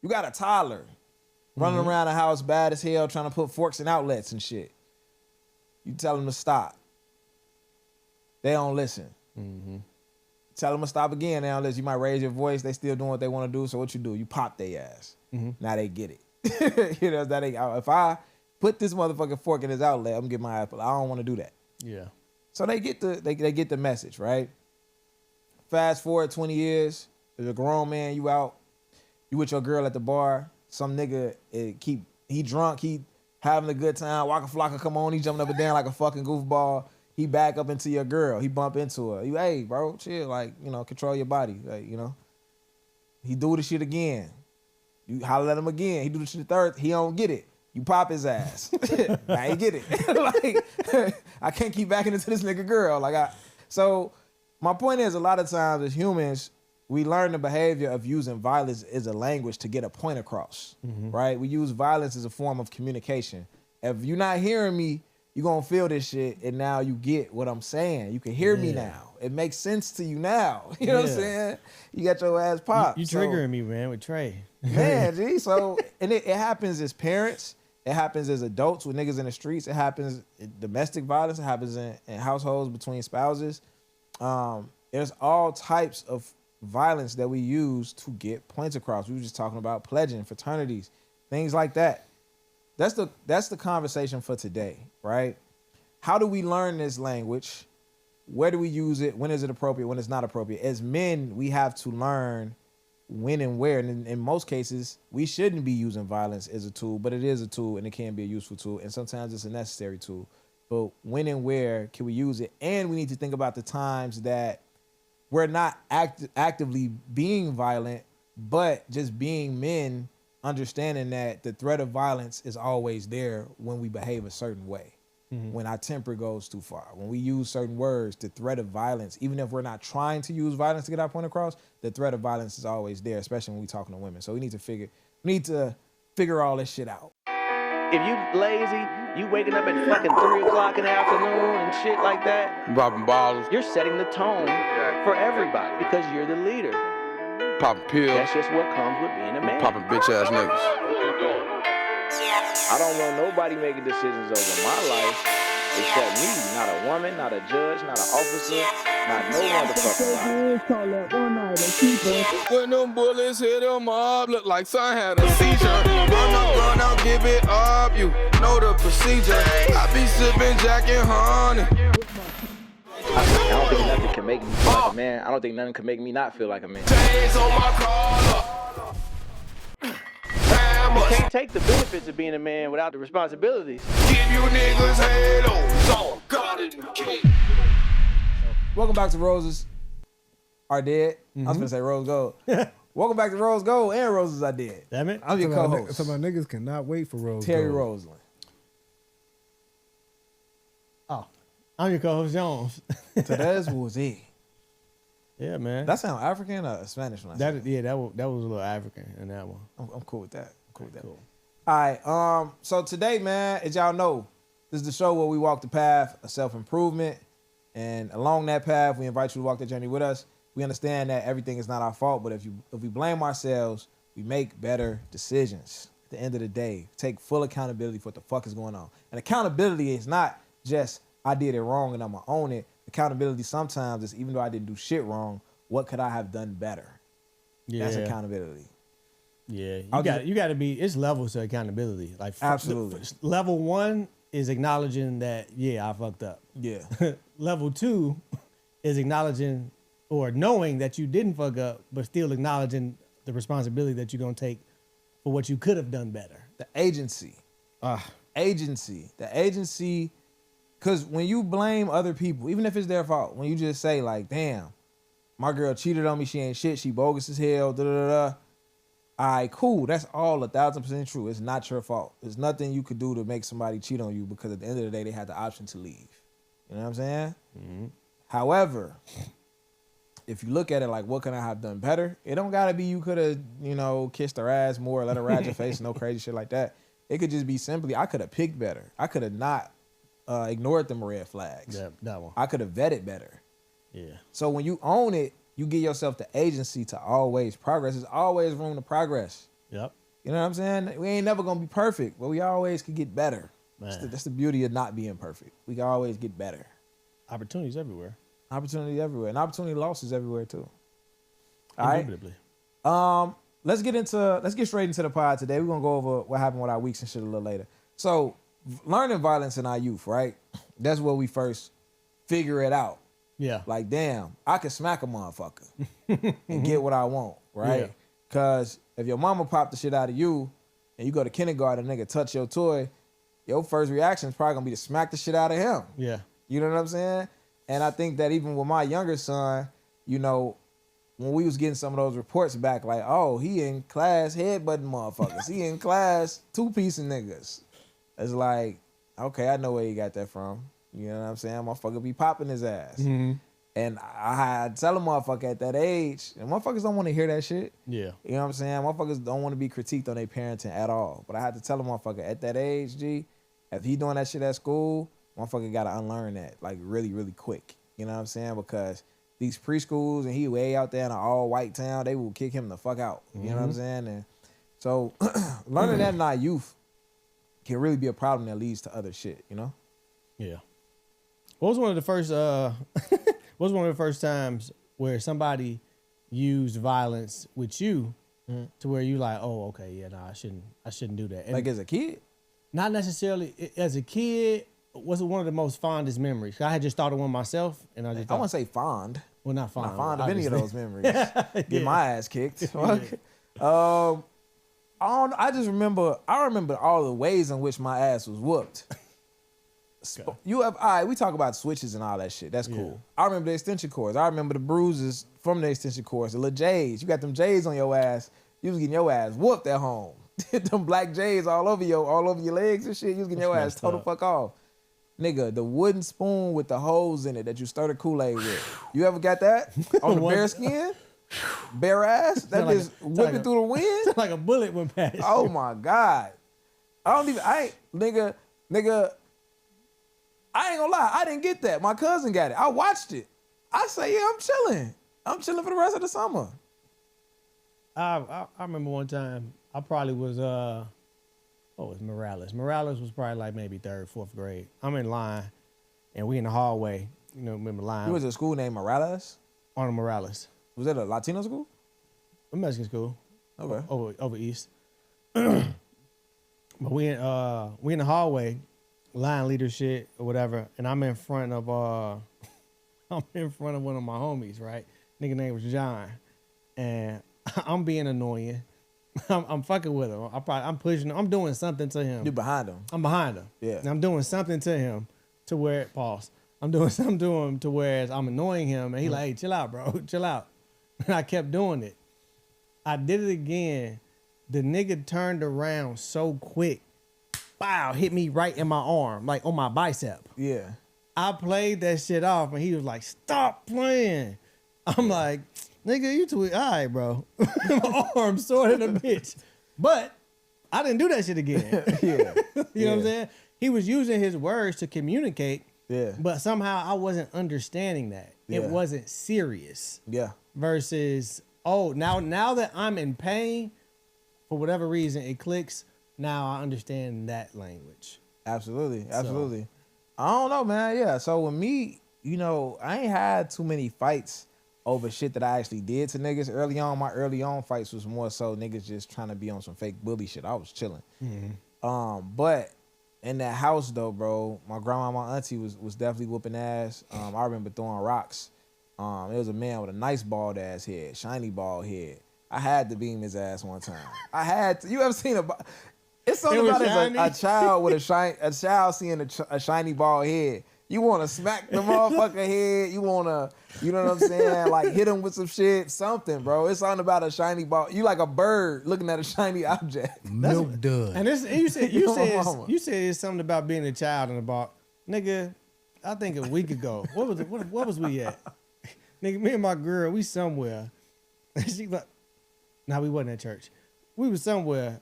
You got a toddler running around the house bad as hell trying to put forks in outlets and shit. You tell them to stop. They don't listen. Tell them to stop again. They don't listen. You might raise your voice. They still doing what they want to do. So what you do? You pop their ass. Now they get it. You know, if I put this motherfucking fork in his outlet, I'm gonna get my ass. I don't want to do that. Yeah. So they get the message, right? Fast forward 20 years. There's a grown man. You out. You with your girl at the bar. Some nigga he drunk. He having a good time. Waka Flocka come on. He jumping up and down like a fucking goofball. He back up into your girl. He bump into her. You, hey, bro, chill. Like, you know, control your body. Like, you know. He do the shit again. You holler at him again. He do the shit the third. He don't get it. You pop his ass. I ain't get it. Like, I can't keep backing into this nigga girl. So my point is, a lot of times as humans, we learn the behavior of using violence as a language to get a point across, right? We use violence as a form of communication. If you're not hearing me, you're going to feel this shit, and now you get what I'm saying. You can hear me now. It makes sense to you now. You know what I'm saying? You got your ass popped. You triggering me, man, with Trey. Man, G. So, and it happens as parents. It happens as adults with niggas in the streets. It happens in domestic violence. It happens in households between spouses. There's all types of violence that we use to get points across. We were just talking about pledging, fraternities, things like that. That's the conversation for today, right? How do we learn this language? Where do we use it? When is it appropriate? When it's not appropriate? As men, we have to learn when and where. And in most cases, we shouldn't be using violence as a tool, but it is a tool and it can be a useful tool. And sometimes it's a necessary tool. But when and where can we use it? And we need to think about the times that we're not actively being violent, but just being men, understanding that the threat of violence is always there when we behave a certain way, when our temper goes too far, when we use certain words, the threat of violence, even if we're not trying to use violence to get our point across, the threat of violence is always there, especially when we're talking to women. So we need to figure all this shit out. If you lazy, you waking up at fucking 3 o'clock in the afternoon and shit like that, Popping bottles, you're setting the tone for everybody because you're the leader. popping pills, That's just what comes with being a man. popping bitch ass niggas. I don't want nobody making decisions over my life except me. Not a woman, not a judge, not an officer, not no motherfucking body. When them bullets hit them up, look like son had a seizure. Run out, give it up, you know the procedure. I be sipping Jack and honey. I don't think nothing can make me feel like a man. I don't think nothing can make me not feel like a man. Chains on my collar. You can't take the benefits of being a man without the responsibilities. Give you niggas halos on God in the king. Welcome back to Roses Are Dead. I was gonna say Rose Gold. Welcome back to Rose Gold and Roses Are Dead. Damn it. I'm your co-host, So my niggas cannot wait for Rose Terry Gold. Roseland. Oh, I'm your co-host, Jones. Today's was it. Yeah, man. That sound African or Spanish when I said it? that was a little African in that one. I'm cool with that. Cool with that. Cool. All right. So today, man, as y'all know, this is the show where we walk the path of self-improvement. And along that path, we invite you to walk the journey with us. We understand that everything is not our fault, but if we blame ourselves, we make better decisions. At the end of the day, take full accountability for what the fuck is going on. And accountability is not just I did it wrong and I'm gonna own it. Accountability sometimes is even though I didn't do shit wrong, what could I have done better? Yeah. That's accountability. Yeah, you got to be. It's levels to accountability. Like Absolutely. Level 1 is acknowledging that I fucked up. Yeah. Level 2 is acknowledging or knowing that you didn't fuck up, but still acknowledging the responsibility that you're gonna take for what you could have done better. The agency. Agency. The agency. Because when you blame other people, even if it's their fault, when you just say like, "Damn, my girl cheated on me. She ain't shit. She bogus as hell." Da da da. All right, cool. That's all 1,000% true. It's not your fault. There's nothing you could do to make somebody cheat on you because at the end of the day, they had the option to leave. You know what I'm saying? Mm-hmm. However, if you look at it like, what can I have done better? It don't gotta be you could have, kissed her ass more, let her ride your face, no crazy shit like that. It could just be simply, I could have picked better. I could have not ignored them red flags. Yeah, that one. I could have vetted better. Yeah. So when you own it, you give yourself the agency to always progress. There's always room to progress. Yep. You know what I'm saying? We ain't never gonna be perfect, but we always could get better. That's the beauty of not being perfect. We can always get better. Opportunities everywhere. Opportunity everywhere, and opportunity losses everywhere too. All Indubitably. right. Let's get straight into the pod today. We're gonna go over what happened with our weeks and shit a little later. So, learning violence in our youth, right? That's where we first figure it out. Yeah. Like, damn, I can smack a motherfucker and get what I want, right? Yeah. Cause if your mama popped the shit out of you and you go to kindergarten, nigga touch your toy, your first reaction is probably gonna be to smack the shit out of him. Yeah. You know what I'm saying? And I think that even with my younger son, you know, when we was getting some of those reports back, like, oh, he in class headbutting motherfuckers. He in class two-piecing niggas. It's like, okay, I know where he got that from. You know what I'm saying? Motherfucker be popping his ass. Mm-hmm. And I had to tell a motherfucker at that age, and motherfuckers don't want to hear that shit. Yeah. You know what I'm saying? Motherfuckers don't want to be critiqued on their parenting at all. But I had to tell a motherfucker at that age, G, if he doing that shit at school, motherfucker got to unlearn that, like, really, really quick. You know what I'm saying? Because these preschools, and he way out there in an all-white town, they will kick him the fuck out. You know what I'm saying? And so learning that in our youth can really be a problem that leads to other shit, you know? Yeah. What was one of the first what was one of the first times where somebody used violence with you to where you like, oh, okay, yeah, nah, I shouldn't do that. And like as a kid? not necessarily as a kid. Was one of the most fondest memories. I had just thought of one myself, and I just I wouldn't say fond. well, not fond. Not fond of any of those memories. Get Yeah. my ass kicked. Fuck. I just remember. I remember all the ways in which my ass was whooped. Okay. We talk about switches and all that shit. That's cool. Yeah. I remember the extension cords. I remember the bruises from the extension cords. The little J's. You got them J's on your ass. You was getting your ass whooped at home. Them black J's all over your legs and shit. You was getting your ass total fuck off. Nigga, the wooden spoon with the holes in it that you stir the Kool-Aid with. You ever got that? On the bare skin? Bare ass? That just whipping through the wind? like a bullet went past. Oh my God. Nigga, I ain't gonna lie. I didn't get that. My cousin got it. I watched it. I say, yeah, I'm chilling. I'm chilling for the rest of the summer. I remember one time, I probably was, it's Morales. Morales was probably like maybe 3rd, 4th grade. I'm in line, and we in the hallway. You know, remember line. You was at a school named Morales? Arnold Morales. Was that a Latino school? A Mexican school. Okay. Over east. But we in the hallway, line leadership or whatever, and I'm in front of one of my homies, right? Nigga name was John, and I'm being annoying. I'm fucking with him. I'm pushing him. I'm doing something to him. You behind him. I'm behind him. Yeah. And I'm doing something to him to where I'm doing something to him to where I'm annoying him, and he like, hey, chill out, bro, chill out. And I kept doing it. I did it again. The nigga turned around so quick. Wow, hit me right in my arm, like on my bicep. Yeah. I played that shit off, and he was like, stop playing. I'm like, nigga, you too, all right, bro. My arm sore than a bitch. But I didn't do that shit again. Yeah. You know what I'm saying? He was using his words to communicate, but somehow I wasn't understanding that. Yeah. It wasn't serious. Yeah. Versus, now that I'm in pain, for whatever reason, it clicks. Now I understand that language. Absolutely. I don't know, man. Yeah. So with me, you know, I ain't had too many fights over shit that I actually did to niggas early on. My early on fights was more so niggas just trying to be on some fake bully shit. I was chilling. Mm-hmm. But in that house though, bro, my grandma, my auntie was definitely whooping ass. I remember throwing rocks. It was a man with a nice bald ass head, shiny bald head. I had to beam his ass one time. I had to. You ever seen it's something about a child with a child seeing a shiny bald head. You want to smack the motherfucker head. You want to, you know what I'm saying? Like hit him with some shit, something, bro. It's something about a shiny ball. You like a bird looking at a shiny object. Milk dud. And you said it's something about being a child in the bar. Nigga, I think a week ago, what was we at? Nigga, me and my girl, we somewhere. She like, we wasn't at church. We was somewhere.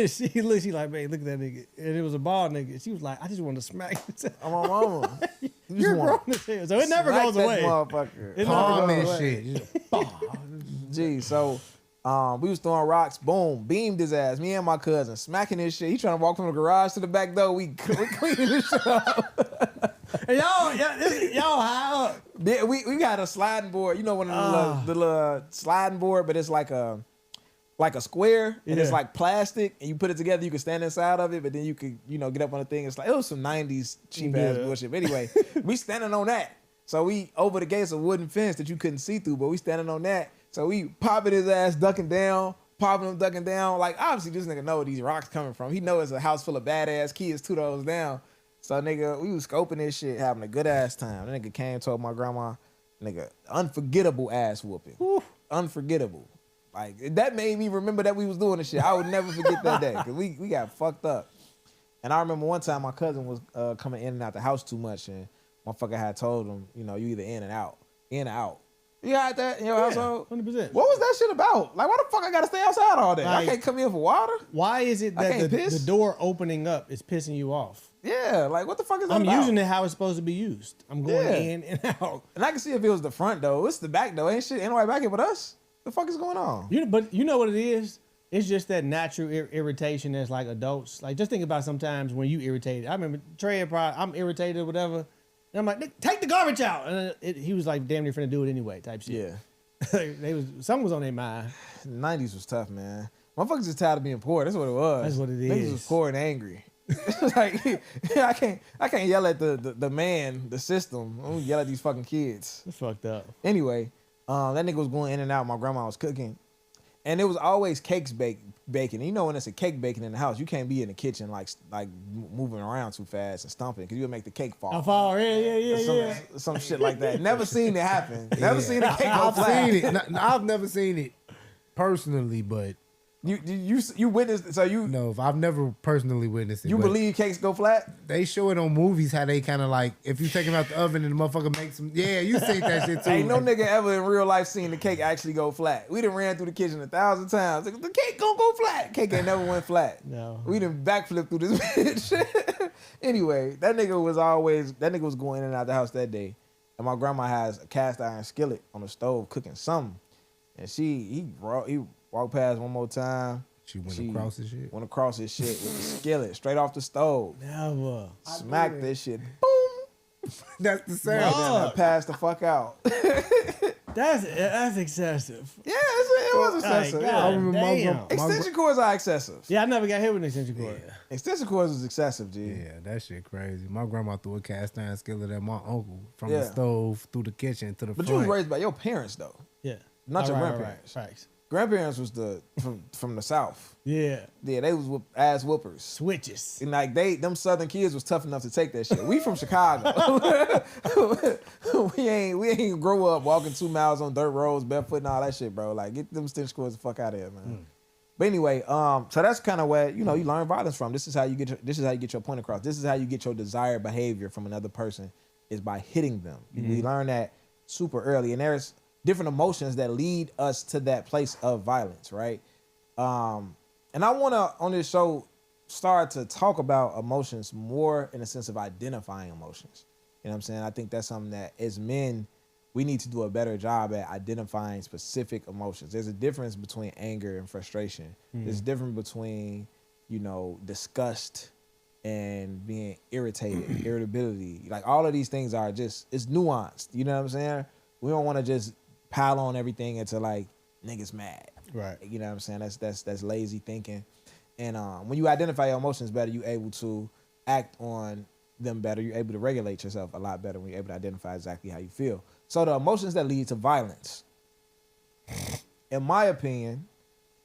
she like, man, look at that nigga. And it was a bald nigga. She was like, I just want to smack him. I'm my mama. You're grown as hell. So it never goes away. Motherfucker. It never goes away. Shit. Gee, so We was throwing rocks, boom, beamed his ass. Me and my cousin smacking his shit. He trying to walk from the garage to the back door. We cleaning this shit up. Y'all high up. Yeah, we got a sliding board. You know, one of the little sliding board, but it's like a square, and it's like plastic, and you put it together. You can stand inside of it, but then you could, get up on the thing. It's like, it was some 90s cheap ass bullshit. But anyway, we standing on that. So we over the gates, a wooden fence that you couldn't see through, but we standing on that. So we popping his ass, ducking down, popping him, ducking down. Like, obviously, this nigga know where these rocks coming from. He know it's a house full of badass kids, 2 those down. So, nigga, we was scoping this shit, having a good ass time. The nigga came, told my grandma, nigga, unforgettable ass whooping. Woo. Unforgettable. Like, that made me remember that we was doing this shit. I would never forget that day, because we got fucked up. And I remember one time my cousin was coming in and out the house too much, and motherfucker had told him, you either in and out. In and out. You had that in your household? 100%. What was that shit about? Like, why the fuck I gotta stay outside all day? Like, I can't come in for water? Why is it that the door opening up is pissing you off? Yeah, like, what the fuck is that I'm about? using it how it's supposed to be used. I'm going in and out. And I can see if it was the front, though. It's the back, though. Ain't nobody back here but us. The fuck is going on? But you know what it is? It's just that natural irritation as, like, adults. Like, just think about sometimes when you irritated. I remember Trey, I'm irritated or whatever. And I'm like, take the garbage out. And he was like, damn near finna do it anyway type shit. Yeah. Something was on their mind. The 90s was tough, man. Motherfuckers just tired of being poor. That's what it was. That's what it is. Niggas was poor and angry. Like, I can't yell at the man, the system. I'm gonna yell at these fucking kids. It's fucked up. Anyway, that nigga was going in and out. My grandma was cooking. And it was always cakes baking. And when it's a cake baking in the house, you can't be in the kitchen like moving around too fast and stomping, because you'll make the cake fall. Some shit like that. Never seen it happen. Never seen a cake go flat. I've seen it. I've never seen it personally, but you witnessed. So you no, I've never personally witnessed it. You believe cakes go flat? They show it on movies how they kind of like, if you take them out the oven and the motherfucker makes them. Yeah, you think that shit too. Ain't no nigga ever in real life seen the cake actually go flat. We done ran through the kitchen 1,000 times. Like, the cake gonna go flat. Cake ain't never went flat. No. We done backflip through this bitch. Anyway, that nigga was going in and out the house that day. And my grandma has a cast iron skillet on the stove cooking something. And he walked past one more time. She went across his shit? Went across his shit with the skillet straight off the stove. Never. Smacked this shit. Boom. That's the sound. I passed the fuck out. That's excessive. Yeah, it was excessive. Like, I remember damn. Extension cords are excessive. Yeah, I never got hit with an extension cord. Yeah. Extension cords was excessive, G. Yeah, that shit crazy. My grandma threw a cast iron skillet at my uncle from the stove through the kitchen to the front. But you was raised by your parents, though. Yeah. Not your grandparents. Right. Grandparents was from the South. Yeah. Yeah, they was ass whoopers. Switches. And like them Southern kids was tough enough to take that shit. We from Chicago. we ain't grow up walking 2 miles on dirt roads, barefoot and all that shit, bro. Like, get them extension cords the fuck out of here, man. But anyway, so that's kind of where you learn violence from. This is how you get your point across. This is how you get your desired behavior from another person, is by hitting them. We learn that super early, and there's different emotions that lead us to that place of violence, right? And I want to, on this show, start to talk about emotions more in the sense of identifying emotions. You know what I'm saying? I think that's something that, as men, we need to do a better job at identifying specific emotions. There's a difference between anger and frustration. There's a difference between, disgust and being irritated, irritability. Like, all of these things are just, it's nuanced. You know what I'm saying? We don't want to just pile on everything into like, niggas mad. Right. You know what I'm saying? That's lazy thinking. And when you identify your emotions better, you're able to act on them better. You're able to regulate yourself a lot better when you're able to identify exactly how you feel. So the emotions that lead to violence, in my opinion,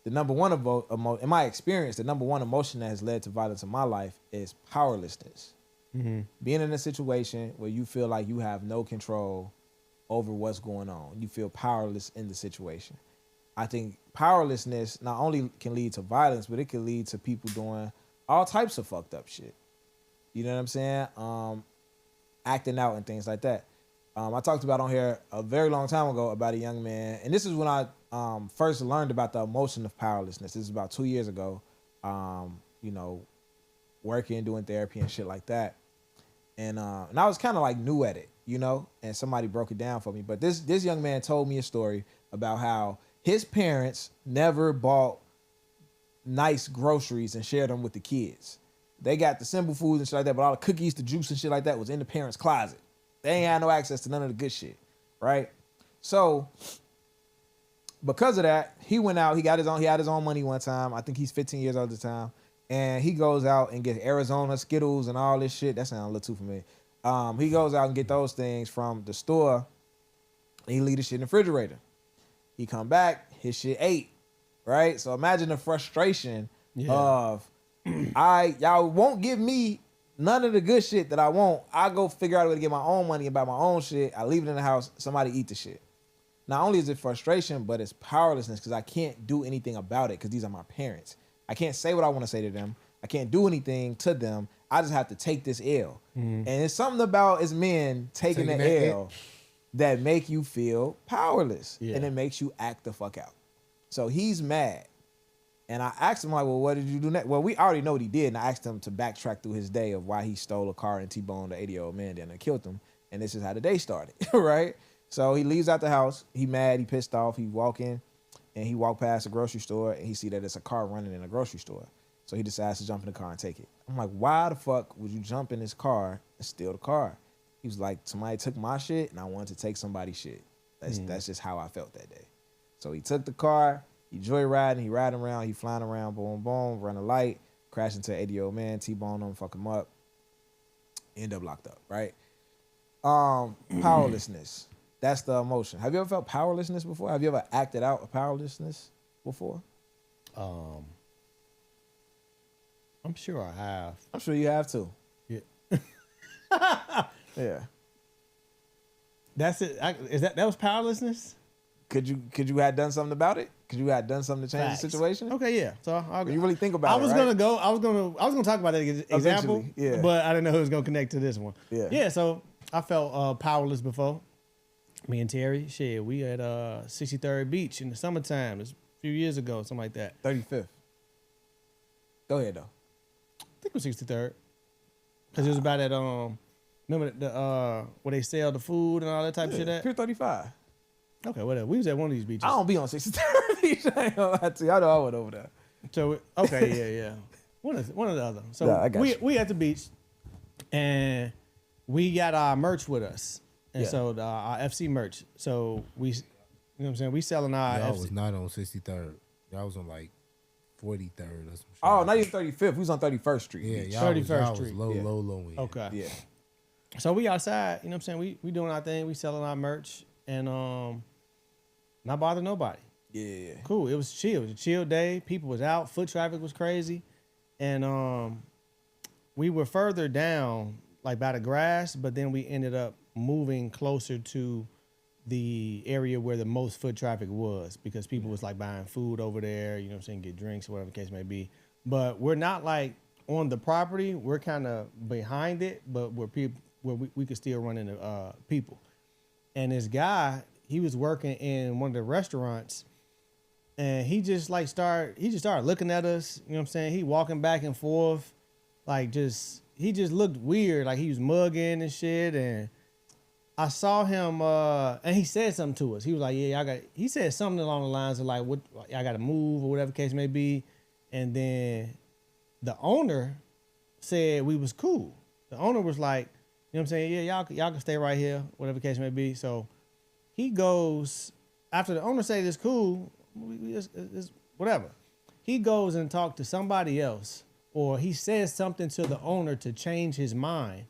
in my experience, the number one emotion that has led to violence in my life is powerlessness. Being in a situation where you feel like you have no control over what's going on. You feel powerless in the situation. I think powerlessness not only can lead to violence, but it can lead to people doing all types of fucked up shit. You know what I'm saying? Acting out and things like that. I talked about on here a very long time ago about a young man, and this is when I first learned about the emotion of powerlessness. This is about 2 years ago. Working, doing therapy and shit like that. And I was kind of like new at it, and somebody broke it down for me. But this young man told me a story about how his parents never bought nice groceries and shared them with the kids. They got the simple foods and shit like that, but all the cookies, the juice and shit like that was in the parents' closet. They ain't had no access to none of the good shit, right? So because of that, he went out. He had his own money one time. I think he's 15 years old at the time, and he goes out and gets Arizona Skittles and all this shit. That sounds a little too familiar. He goes out and get those things from the store. And he leave the shit in the refrigerator. He come back, his shit ate, right? So imagine the frustration of y'all won't give me none of the good shit that I want. I go figure out a way to get my own money and buy my own shit. I leave it in the house. Somebody eat the shit. Not only is it frustration, but it's powerlessness because I can't do anything about it because these are my parents. I can't say what I want to say to them. I can't do anything to them. I just have to take this L. And it's something about as men taking the L that make you feel powerless. And it makes you act the fuck out. So he's mad. And I asked him, like, well, what did you do next? Well, we already know what he did. And I asked him to backtrack through his day of why he stole a car and T-boned an 80-year-old man then and killed him. And this is how the day started, right? So he leaves out the house. He mad. He pissed off. He walk in and he walk past a grocery store and he see that it's a car running in a grocery store. So he decides to jump in the car and take it. I'm like, why the fuck would you jump in this car and steal the car? He was like, somebody took my shit and I wanted to take somebody's shit. That's just how I felt that day. So he took the car, he joyriding, he riding around, he flying around, boom, boom, run a light, crash into an 80-year-old man, T-bone him, fuck him up, end up locked up, right? Powerlessness. That's the emotion. Have you ever felt powerlessness before? Have you ever acted out of powerlessness before? I'm sure I have. I'm sure you have too. Yeah. Yeah. That's it. That was powerlessness? Could you have done something about it? Could you have done something to change the situation? Okay, yeah. So you really think about it. I was gonna talk about that example, yeah. but I didn't know it was gonna connect to this one. Yeah. Yeah. So I felt powerless before. Me and Terry, shit, we at 63rd Beach in the summertime. It's a few years ago, something like that. 35th. Go ahead though. I think it was 63rd. Because it was about that remember the where they sell the food and all that type of shit at? Pier 35. Okay, whatever. We was at one of these beaches. I don't be on 63rd Beach. I ain't gonna lie to you. I know I went over there. So yeah. One of the other. So yeah, I got we at the beach and we got our merch with us. And so our FC merch. So we, you know what I'm saying? We selling our Y'all FC. was not on 63rd. Y'all was on like 43rd or some shit. Oh, not even 35th. We was on 31st Street. Yeah, 31st Street. Was low. In. Okay. Yeah. So we outside, you know what I'm saying? We doing our thing. We selling our merch and not bother nobody. Yeah. Cool. It was chill. It was a chill day. People was out. Foot traffic was crazy. And we were further down, like by the grass, but then we ended up moving closer to the area where the most foot traffic was because people was like buying food over there, you know what I'm saying, get drinks or whatever the case may be. But we're not like on the property. We're kind of behind it, but where we could still run into people. And this guy, he was working in one of the restaurants and he just started looking at us, you know what I'm saying? He walking back and forth, like he just looked weird, like he was mugging and shit. And I saw him, and he said something to us. He was like, he said something along the lines of like, what, I got to move or whatever the case may be. And then the owner said we was cool. The owner was like, you know what I'm saying? Yeah, y'all can stay right here, whatever the case may be. So he goes, after the owner said it's cool, it's whatever. He goes and talks to somebody else, or he says something to the owner to change his mind.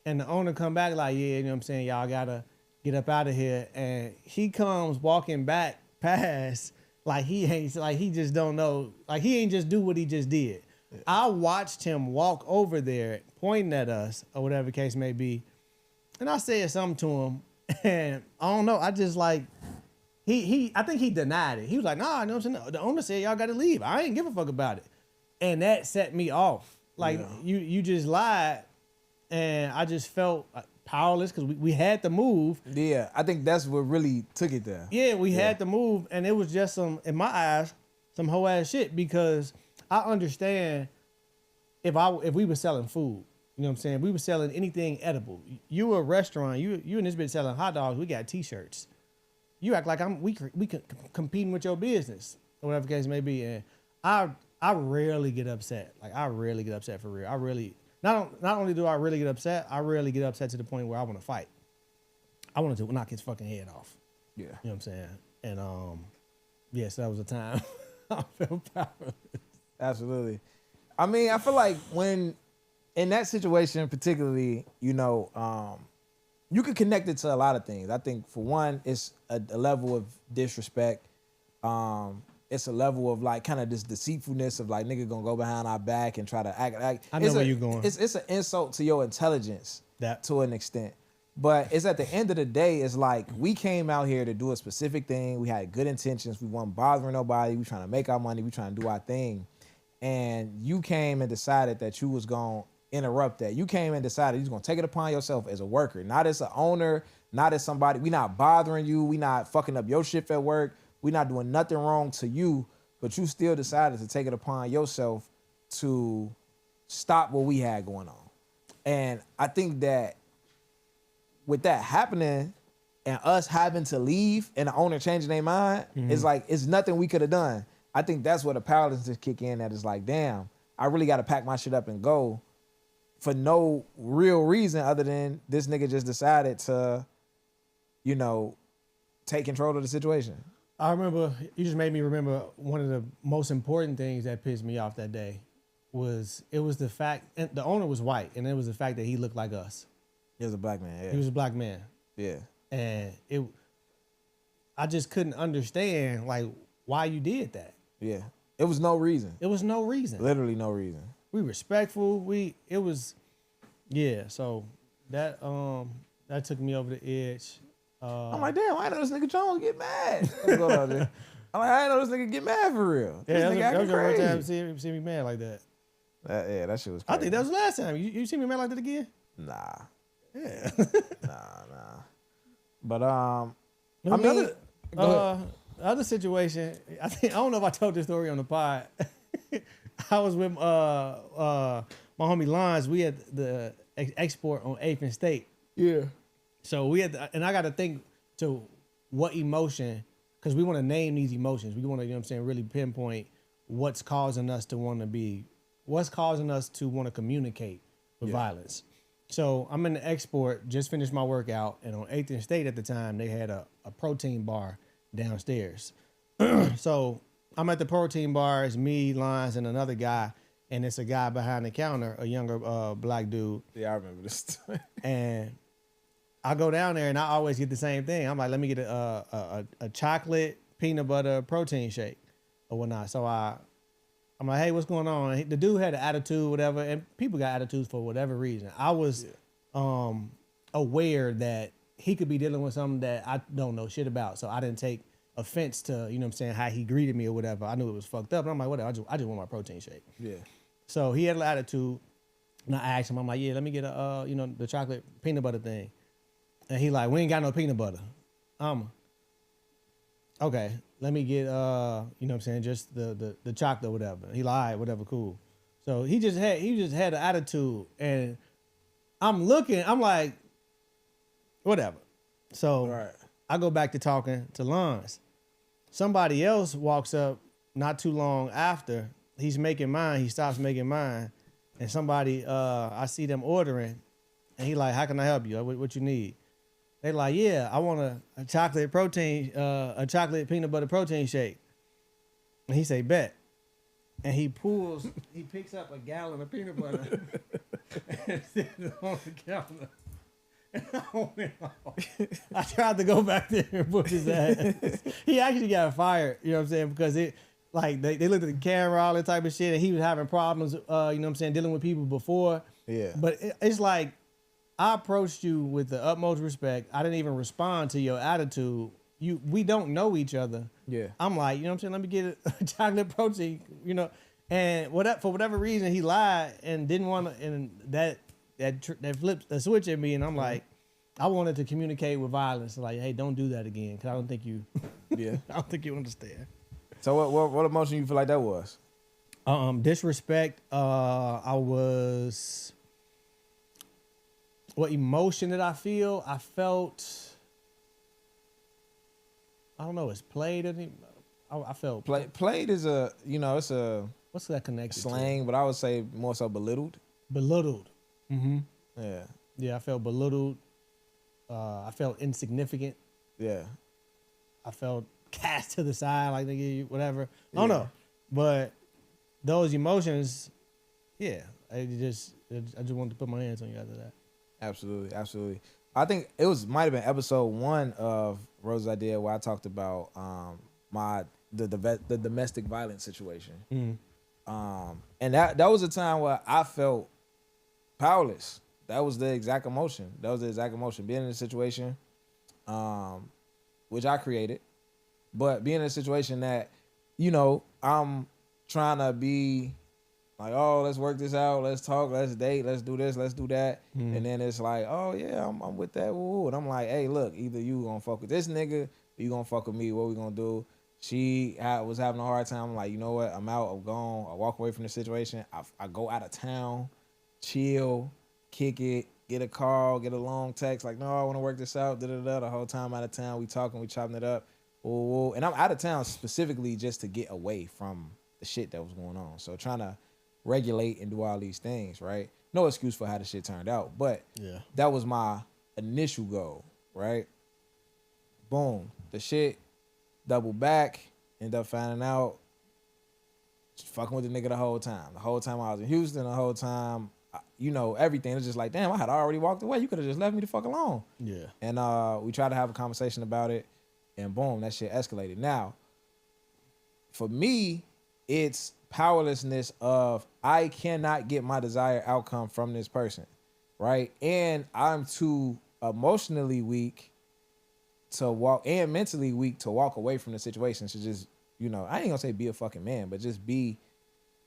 And the owner come back like, yeah, you know what I'm saying? Y'all got to get up out of here. And he comes walking back past like he just don't know. Like he ain't just do what he just did. Yeah. I watched him walk over there pointing at us or whatever the case may be. And I said something to him. And I don't know. I just like, I think he denied it. He was like, nah, you know what I'm saying? The owner said y'all got to leave. I ain't give a fuck about it. And that set me off. Like you just lied. And I just felt powerless because we had to move. Yeah, I think that's what really took it there. Yeah, we had to move. And it was just some, in my eyes, some whole ass shit because I understand if we were selling food, you know what I'm saying? We were selling anything edible. You were a restaurant, you in this bitch selling hot dogs, we got t-shirts. you act like we competing with your business or whatever the case may be. And I rarely get upset. Like I rarely get upset for real. I really not only do I really get upset, I rarely get upset to the point where I want to fight. I wanted to knock his fucking head off. Yeah. You know what I'm saying? And yes, that was a time I felt powerless. Absolutely. I mean, I feel like when in that situation particularly, you know, you can connect it to a lot of things. I think for one, it's a level of disrespect. It's a level of like kind of this deceitfulness of like nigga gonna go behind our back and try to act. I know where you're going. It's an insult to your intelligence That to an extent. But it's at the end of the day, it's like we came out here to do a specific thing. We had good intentions. We weren't bothering nobody. We trying to make our money. We trying to do our thing. And you came and decided that you was going to interrupt that. You came and decided you was going to take it upon yourself as a worker, not as an owner, not as somebody. We not bothering you. We not fucking up your shift at work. We not doing nothing wrong to you, but you still decided to take it upon yourself to stop what we had going on. And I think that with that happening and us having to leave and the owner changing their mind, it's like, it's nothing we could have done. I think that's where the powerlessness kick in, that is like, damn, I really got to pack my shit up and go for no real reason other than this nigga just decided to, you know, take control of the situation. I remember, you just made me remember one of the most important things that pissed me off that day was the fact, and the owner was white, and it was the fact that he looked like us. He was a black man, yeah. He was a black man. Yeah. And I just couldn't understand like why you did that. Yeah. It was no reason. It was no reason. Literally no reason. We respectful. So that took me over the edge. I'm like, damn, I didn't know this nigga Jones get mad. What's going on there? I'm like, I didn't know this nigga get mad for real. This nigga that was your crazy. first time see me mad like that. That shit was crazy. I think that was the last time. You see me mad like that again? Nah. Yeah. Nah. But I mean, other situation. I don't know if I told this story on the pod. I was with my homie Lons. We had the export on 8th and State. Yeah. So we had, and I got to think to what emotion, because we want to name these emotions. We want to, you know what I'm saying, really pinpoint what's causing us to want to communicate with violence. So I'm in the export, just finished my workout, and on 8th and State at the time, they had a protein bar downstairs. So I'm at the protein bar, it's me, Lines, and another guy, and it's a guy behind the counter, a younger black dude. Yeah, I remember this. And I go down there, and I always get the same thing. I'm like, let me get a chocolate peanut butter protein shake or whatnot. So I'm like, hey, what's going on? The dude had an attitude, whatever, and people got attitudes for whatever reason. I was aware that he could be dealing with something that I don't know shit about, so I didn't take offense to, you know what I'm saying, how he greeted me or whatever. I knew it was fucked up, and I'm like, whatever, I just want my protein shake. Yeah. So he had an attitude, and I asked him, I'm like, yeah, let me get the chocolate peanut butter thing. And he like, we ain't got no peanut butter. Okay, let me get, you know what I'm saying, just the chocolate or whatever. He like, all right, whatever, cool. So he just had an attitude, and I'm like, whatever. So I go back to talking to Lons. Somebody else walks up not too long after. He's making mine. He stops making mine. And somebody, I see them ordering, and he like, how can I help you? What you need? They like, yeah, I want a chocolate peanut butter protein shake. And he say, bet. And he picks up a gallon of peanut butter and sits it on the counter. And I went off. I tried to go back there and whoop his ass. He actually got fired, you know what I'm saying? Because they looked at the camera, all that type of shit, and he was having problems, you know what I'm saying, dealing with people before. Yeah. But it's like, I approached you with the utmost respect. I didn't even respond to your attitude. We don't know each other. Yeah. I'm like, you know what I'm saying? Let me get a chocolate protein, you know. And for whatever reason, he lied and didn't want to, and that flipped the switch at me. And I'm like, I wanted to communicate with violence. Like, hey, don't do that again, because I don't think you, I don't think you understand. So what emotion you feel like that was? Disrespect. What emotion did I feel? I felt I don't know. It's played. I felt Played is a, it's a what's that connected slang, but I would say more so belittled. Belittled. Mm-hmm. Yeah. Yeah, I felt belittled. I felt insignificant. Yeah. I felt cast to the side, like they give you whatever. I don't know, but those emotions, yeah. I just wanted to put my hands on you after that. Absolutely, absolutely. I think it might have been episode 1 of Rose's Idea where I talked about the domestic violence situation. And that was a time where I felt powerless. That was the exact emotion. Being in a situation, which I created, but being in a situation that, I'm trying to be like, oh, let's work this out, let's talk, let's date, let's do this, let's do that. And then it's like, oh yeah, I'm with that. Woo. And I'm like, hey, look, either you gonna fuck with this nigga or you gonna fuck with me. What we gonna do? She was having a hard time. I'm like, you know what? I'm out. I'm gone. I walk away from the situation. I go out of town, chill, kick it, get a call, get a long text. Like, no, I want to work this out. Da-da-da. The whole time out of town, we talking, we chopping it up. Woo. And I'm out of town specifically just to get away from the shit that was going on. So trying to regulate and do all these things, right? No excuse for how the shit turned out, but yeah, that was my initial goal, right? Boom, the shit double back, end up finding out, just fucking with the nigga the whole time. The whole time I was in Houston, the whole time, everything. It's just like, damn, I had already walked away. You could have just left me the fuck alone. Yeah. And we tried to have a conversation about it, and boom, that shit escalated. Now, for me, it's powerlessness of I cannot get my desired outcome from this person, right? And I'm too emotionally weak to walk and mentally weak to walk away from the situation. So just, I ain't gonna say be a fucking man, but just be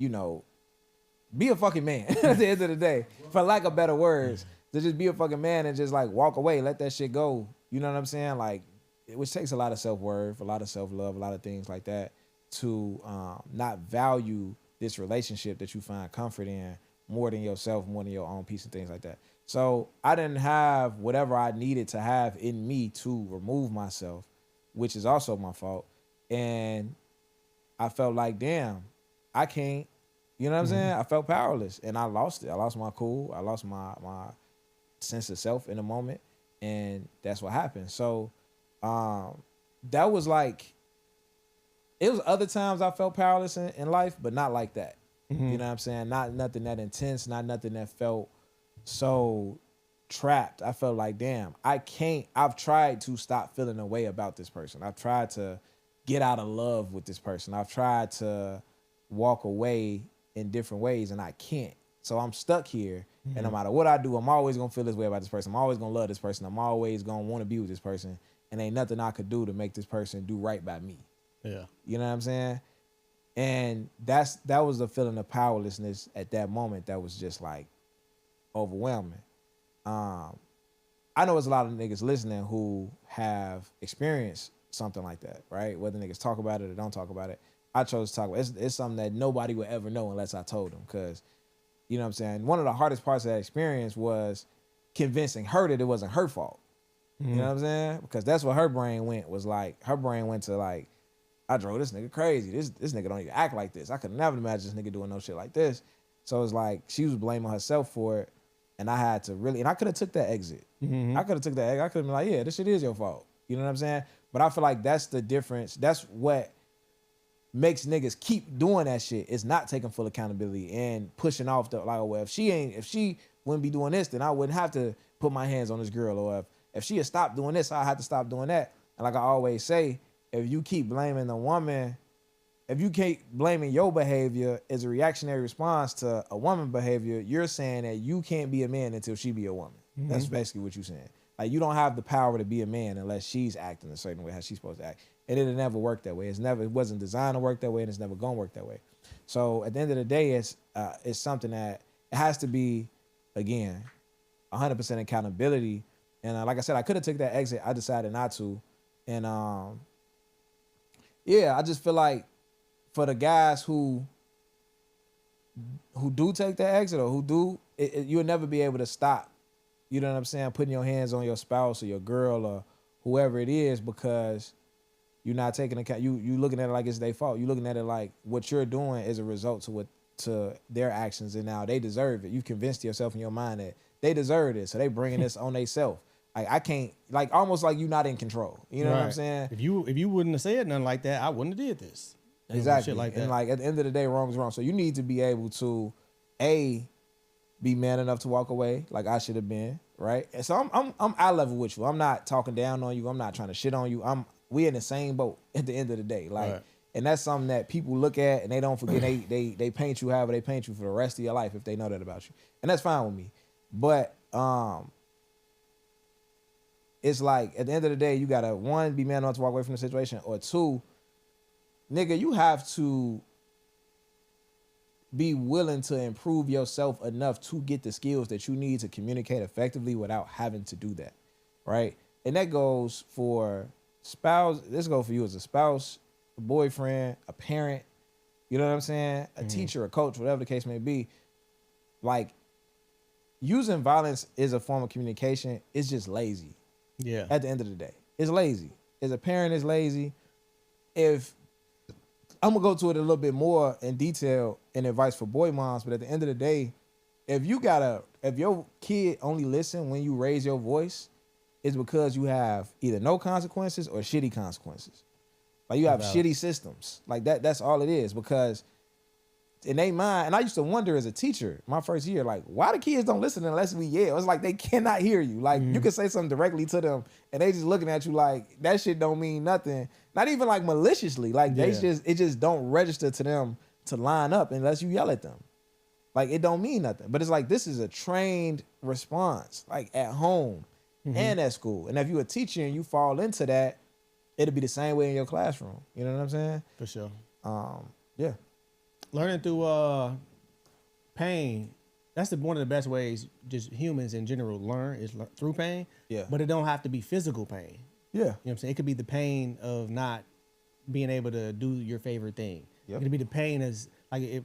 a fucking man at the end of the day, for lack of better words, to just be a fucking man and just like walk away, let that shit go. You know what I'm saying? Like, which takes a lot of self-worth, a lot of self-love, a lot of things like that, to not value this relationship that you find comfort in more than yourself, more than your own peace and things like that. So I didn't have whatever I needed to have in me to remove myself, which is also my fault. And I felt like, damn, I can't, you know what I'm saying? I felt powerless and I lost it. I lost my cool. I lost my sense of self in a moment. And that's what happened. So that was like, it was other times I felt powerless in life, but not like that. You know what I'm saying? Not nothing that intense, not nothing that felt so trapped. I felt like, damn, I've tried to stop feeling a way about this person. I've tried to get out of love with this person. I've tried to walk away in different ways and I can't. So I'm stuck here. And no matter what I do, I'm always going to feel this way about this person. I'm always going to love this person. I'm always going to want to be with this person. And ain't nothing I could do to make this person do right by me. Yeah. You know what I'm saying? And that was the feeling of powerlessness at that moment that was just like overwhelming. I know there's a lot of niggas listening who have experienced something like that, right? Whether niggas talk about it or don't talk about it. I chose to talk about it. It's something that nobody would ever know unless I told them, because, you know what I'm saying? One of the hardest parts of that experience was convincing her that it wasn't her fault. You know what I'm saying? Because that's what her brain went to like, I drove this nigga crazy. This nigga don't even act like this. I could never imagine this nigga doing no shit like this. So it's like she was blaming herself for it, and I had to really, and I could have took that exit. I could have took that exit. I could have been like, yeah, this shit is your fault. You know what I'm saying? But I feel like that's the difference. That's what makes niggas keep doing that shit, is not taking full accountability and pushing off the, like, oh, well, if she wouldn't be doing this, then I wouldn't have to put my hands on this girl. Or if she had stopped doing this, I had to stop doing that. And like I always say, if you keep blaming the woman, if you keep blaming your behavior as a reactionary response to a woman behavior, you're saying that you can't be a man until she be a woman. That's basically what you're saying. Like, you don't have the power to be a man unless she's acting a certain way, how she's supposed to act. And it'll never work that way. It wasn't designed to work that way, and it's never gonna work that way. So at the end of the day, it's something that it has to be, again, 100% accountability. And like I said, I could have took that exit. I decided not to. And yeah, I just feel like for the guys who do take that exit, or who do, you'll never be able to stop, you know what I'm saying, putting your hands on your spouse or your girl or whoever it is, because You're not taking account. You looking at it like it's their fault. You looking at it like what you're doing is a result to their actions, and now they deserve it. You convinced yourself in your mind that they deserve it, so they bringing this on themselves. Like I can't, like almost like you're not in control. You know what I'm saying? If you wouldn't have said nothing like that, I wouldn't have did this. Exactly. Shit like that. And like at the end of the day, wrong is wrong. So you need to be able to, be man enough to walk away, like I should have been, right? And so I'm eye level with you. I'm not talking down on you. I'm not trying to shit on you. We in the same boat at the end of the day, like. And that's something that people look at and they don't forget. They paint you however they paint you for the rest of your life if they know that about you, and that's fine with me. But it's like at the end of the day, you gotta one, be man enough to walk away from the situation, or two, nigga, you have to be willing to improve yourself enough to get the skills that you need to communicate effectively without having to do that, right? And that goes for spouse. This goes for you as a spouse, a boyfriend, a parent. You know what I'm saying? A teacher, a coach, whatever the case may be. Like, using violence is a form of communication. It's just lazy. Yeah. At the end of the day, it's lazy. As a parent, it's lazy. If I'm gonna go to it a little bit more in detail in advice for boy moms, but at the end of the day, if your kid only listen when you raise your voice, it's because you have either no consequences or shitty consequences. Like you have shitty systems. Like that's all it is. Because in their mind, and I used to wonder as a teacher, my first year, like, why the kids don't listen unless we yell? It's like they cannot hear you. Like you can say something directly to them and they just looking at you like that shit don't mean nothing. Not even like maliciously. Like it just don't register to them to line up unless you yell at them. Like it don't mean nothing. But it's like this is a trained response, like at home and at school. And if you're a teacher and you fall into that, it'll be the same way in your classroom. You know what I'm saying? For sure. Yeah. Learning through pain, that's one of the best ways just humans in general learn is through pain. Yeah. But it don't have to be physical pain. Yeah. You know what I'm saying? It could be the pain of not being able to do your favorite thing. Yep. It could be the pain as,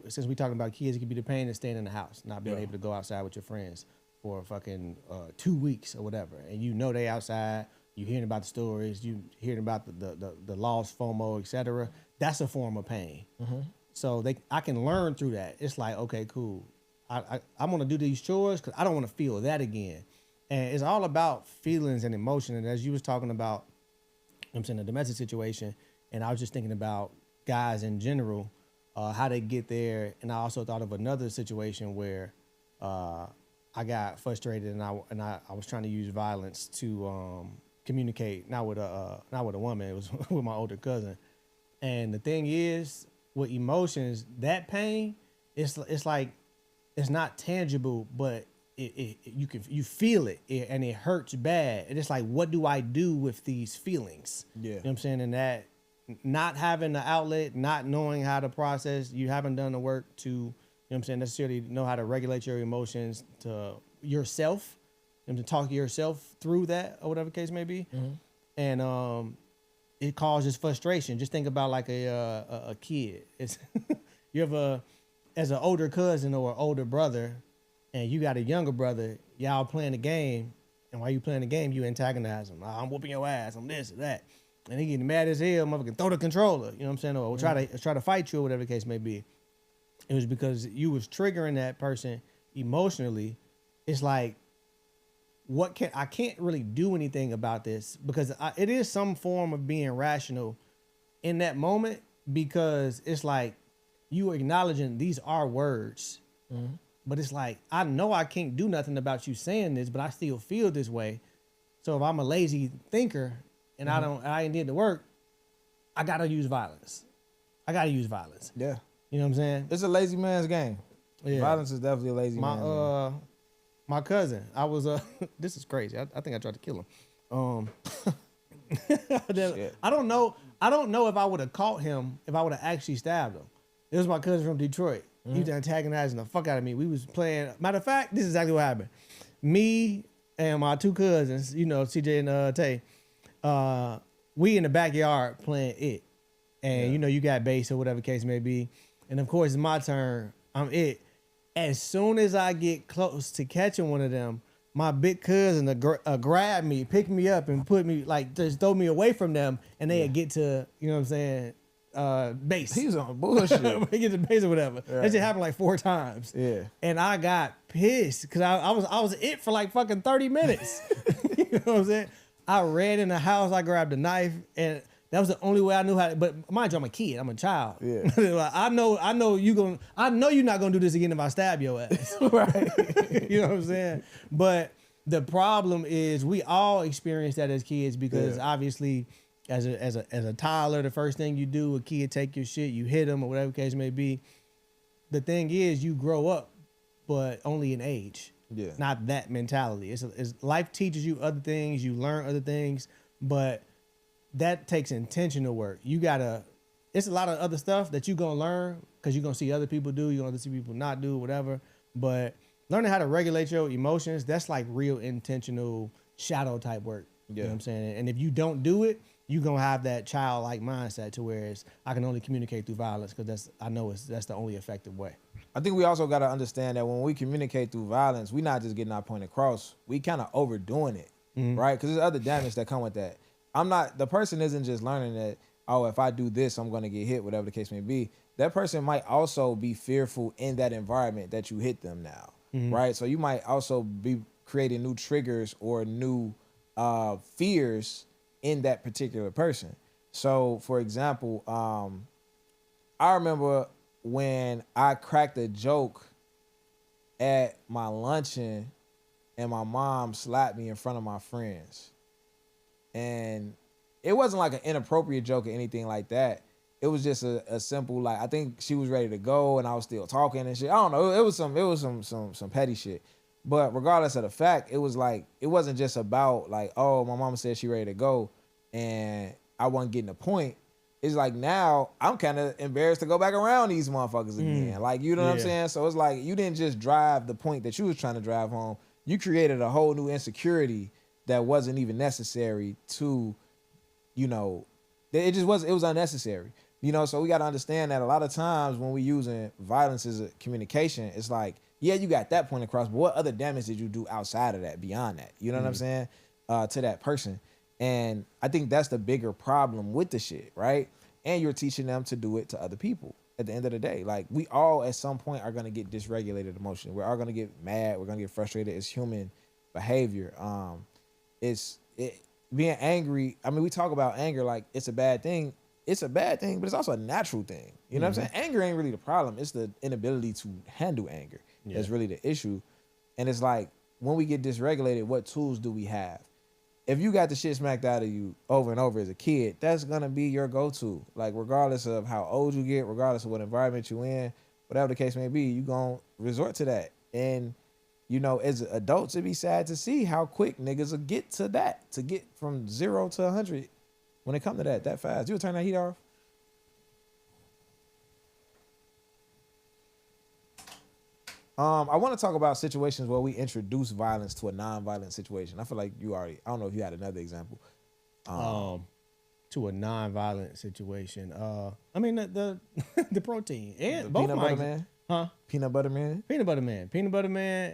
since we're talking about kids, it could be the pain of staying in the house, not being able to go outside with your friends for fucking 2 weeks or whatever. And you know they outside, you hearing about the stories, you hearing about the loss, FOMO, etc. That's a form of pain. So I can learn through that. It's like, okay, cool. I'm going to do these chores because I don't want to feel that again. And it's all about feelings and emotion. And as you was talking about, I'm saying the domestic situation, and I was just thinking about guys in general, how they get there. And I also thought of another situation where I got frustrated and I was trying to use violence to communicate, not with a woman. It was with my older cousin. And the thing is, with emotions, that pain, it's like it's not tangible, but you feel it and it hurts bad. And it's like, what do I do with these feelings? Yeah. You know what I'm saying? And that not having the outlet, not knowing how to process, you haven't done the work to, you know what I'm saying, necessarily know how to regulate your emotions to yourself and to talk to yourself through that or whatever case may be. And it causes frustration. Just think about like a kid. It's you have as an older cousin or an older brother, and you got a younger brother. Y'all playing the game, and while you playing the game, you antagonize them. I'm whooping your ass. I'm this or that, and they getting mad as hell. Motherfucker, throw the controller. You know what I'm saying? Or try to fight you or whatever the case may be. It was because you was triggering that person emotionally. It's like, I can't really do anything about this because it is some form of being rational in that moment, because it's like you acknowledging these are words, but it's like, I know I can't do nothing about you saying this, but I still feel this way. So if I'm a lazy thinker and I ain't did the work, I gotta use violence. Yeah. You know what I'm saying? It's a lazy man's game. Yeah. Violence is definitely a lazy man's game. My cousin, I was this is crazy. I think I tried to kill him. I don't know if I would have caught him if I would have actually stabbed him. It was my cousin from Detroit. He was antagonizing the fuck out of me. We was playing. Matter of fact, this is exactly what happened. Me and my two cousins, you know, CJ and Tay, we in the backyard playing it. And you know, you got base or whatever case may be. And of course, it's my turn. I'm it. As soon as I get close to catching one of them, I start screaming. I'm like, "Fuck you!" You know what I'm saying? Or try to fight you or whatever the case may be. It was because you was triggering that person emotionally. It's like, what do I do with these feelings? You know what I'm saying? And that not having the outlet, not knowing how to process, you haven't done the work to, you know what I'm saying, necessarily know how to regulate your emotions to yourself. You know what I'm saying? And it causes frustration. Just think about like a kid. It's you have a as an older cousin or an older brother, and you got a younger brother. Y'all playing the game, and while you playing the game, you antagonize them. I'm whooping your ass. I'm this or that. And they getting mad as hell. Motherfucker, throw the controller. You know what I'm saying? Or try to fight you or whatever the case may be. It was because you was triggering that person emotionally. my big cousin grab me, pick me up, and put me like just throw me away from them, and they get to what I'm saying, base. He's on bullshit. They get to base or whatever. Right. That shit happened like 4 times. Yeah. And I got pissed because I was it for like fucking 30 minutes. You know what I'm saying? I ran in the house, I grabbed a knife, and that was the only way I knew how to, but mind you, I'm a kid, I'm a child. Yeah. Like, I know you're not gonna do this again if I stab your ass. Right. You know what I'm saying? But the problem is we all experience that as kids because obviously as a toddler, the first thing you do, a kid take your shit, you hit them or whatever the case may be. The thing is you grow up, but only in age. Yeah. Not that mentality. It's life teaches you other things, you learn other things, but that takes intentional work. It's a lot of other stuff that you're going to learn because you're going to see other people do, you're going to see people not do, whatever. But learning how to regulate your emotions, that's like real intentional shadow type work. You know what I'm saying? And if you don't do it, you're going to have that childlike mindset to where I can only communicate through violence because that's the only effective way. I think we also got to understand that when we communicate through violence, we're not just getting our point across. We kind of overdoing it, right? Because there's other damage that come with that. The person isn't just learning that, oh, if I do this, I'm going to get hit, whatever the case may be. That person might also be fearful in that environment that you hit them now, right? So you might also be creating new triggers or new fears in that particular person. So, for example, I remember when I cracked a joke at my luncheon and my mom slapped me in front of my friends. And it wasn't like an inappropriate joke or anything like that. It was just a simple, like, I think she was ready to go and I was still talking and shit. I don't know. It was some petty shit. But regardless of the fact, it was like, it wasn't just about like, oh, my mama said she ready to go and I wasn't getting the point. It's like now I'm kind of embarrassed to go back around these motherfuckers again. Like, you know what I'm saying? So it's like you didn't just drive the point that you was trying to drive home. You created a whole new insecurity that wasn't even necessary to, it was unnecessary. So we got to understand that a lot of times when we using violence as a communication, it's like, yeah, you got that point across, but what other damage did you do outside of that, beyond that? You know what I'm saying? To that person. And I think that's the bigger problem with the shit, right? And you're teaching them to do it to other people at the end of the day. Like, we all at some point are going to get dysregulated emotion. We're all going to get mad. We're going to get frustrated. It's human behavior. Being angry. I mean, we talk about anger like it's a bad thing. It's a bad thing, but it's also a natural thing. You know what I'm saying? Anger ain't really the problem. It's the inability to handle anger that's really the issue. And it's like, when we get dysregulated, what tools do we have? If you got the shit smacked out of you over and over as a kid, that's going to be your go-to. Like, regardless of how old you get, regardless of what environment you in, whatever the case may be, you going to resort to that. And, as adults, it'd be sad to see how quick niggas will get to that, to get from 0 to 100 when it come to that fast. You'll turn that heat off. I want to talk about situations where we introduce violence to a non-violent situation. I feel like I don't know if you had another example. To a non-violent situation. I mean the the protein and the both peanut butter man. Huh? Peanut butter man,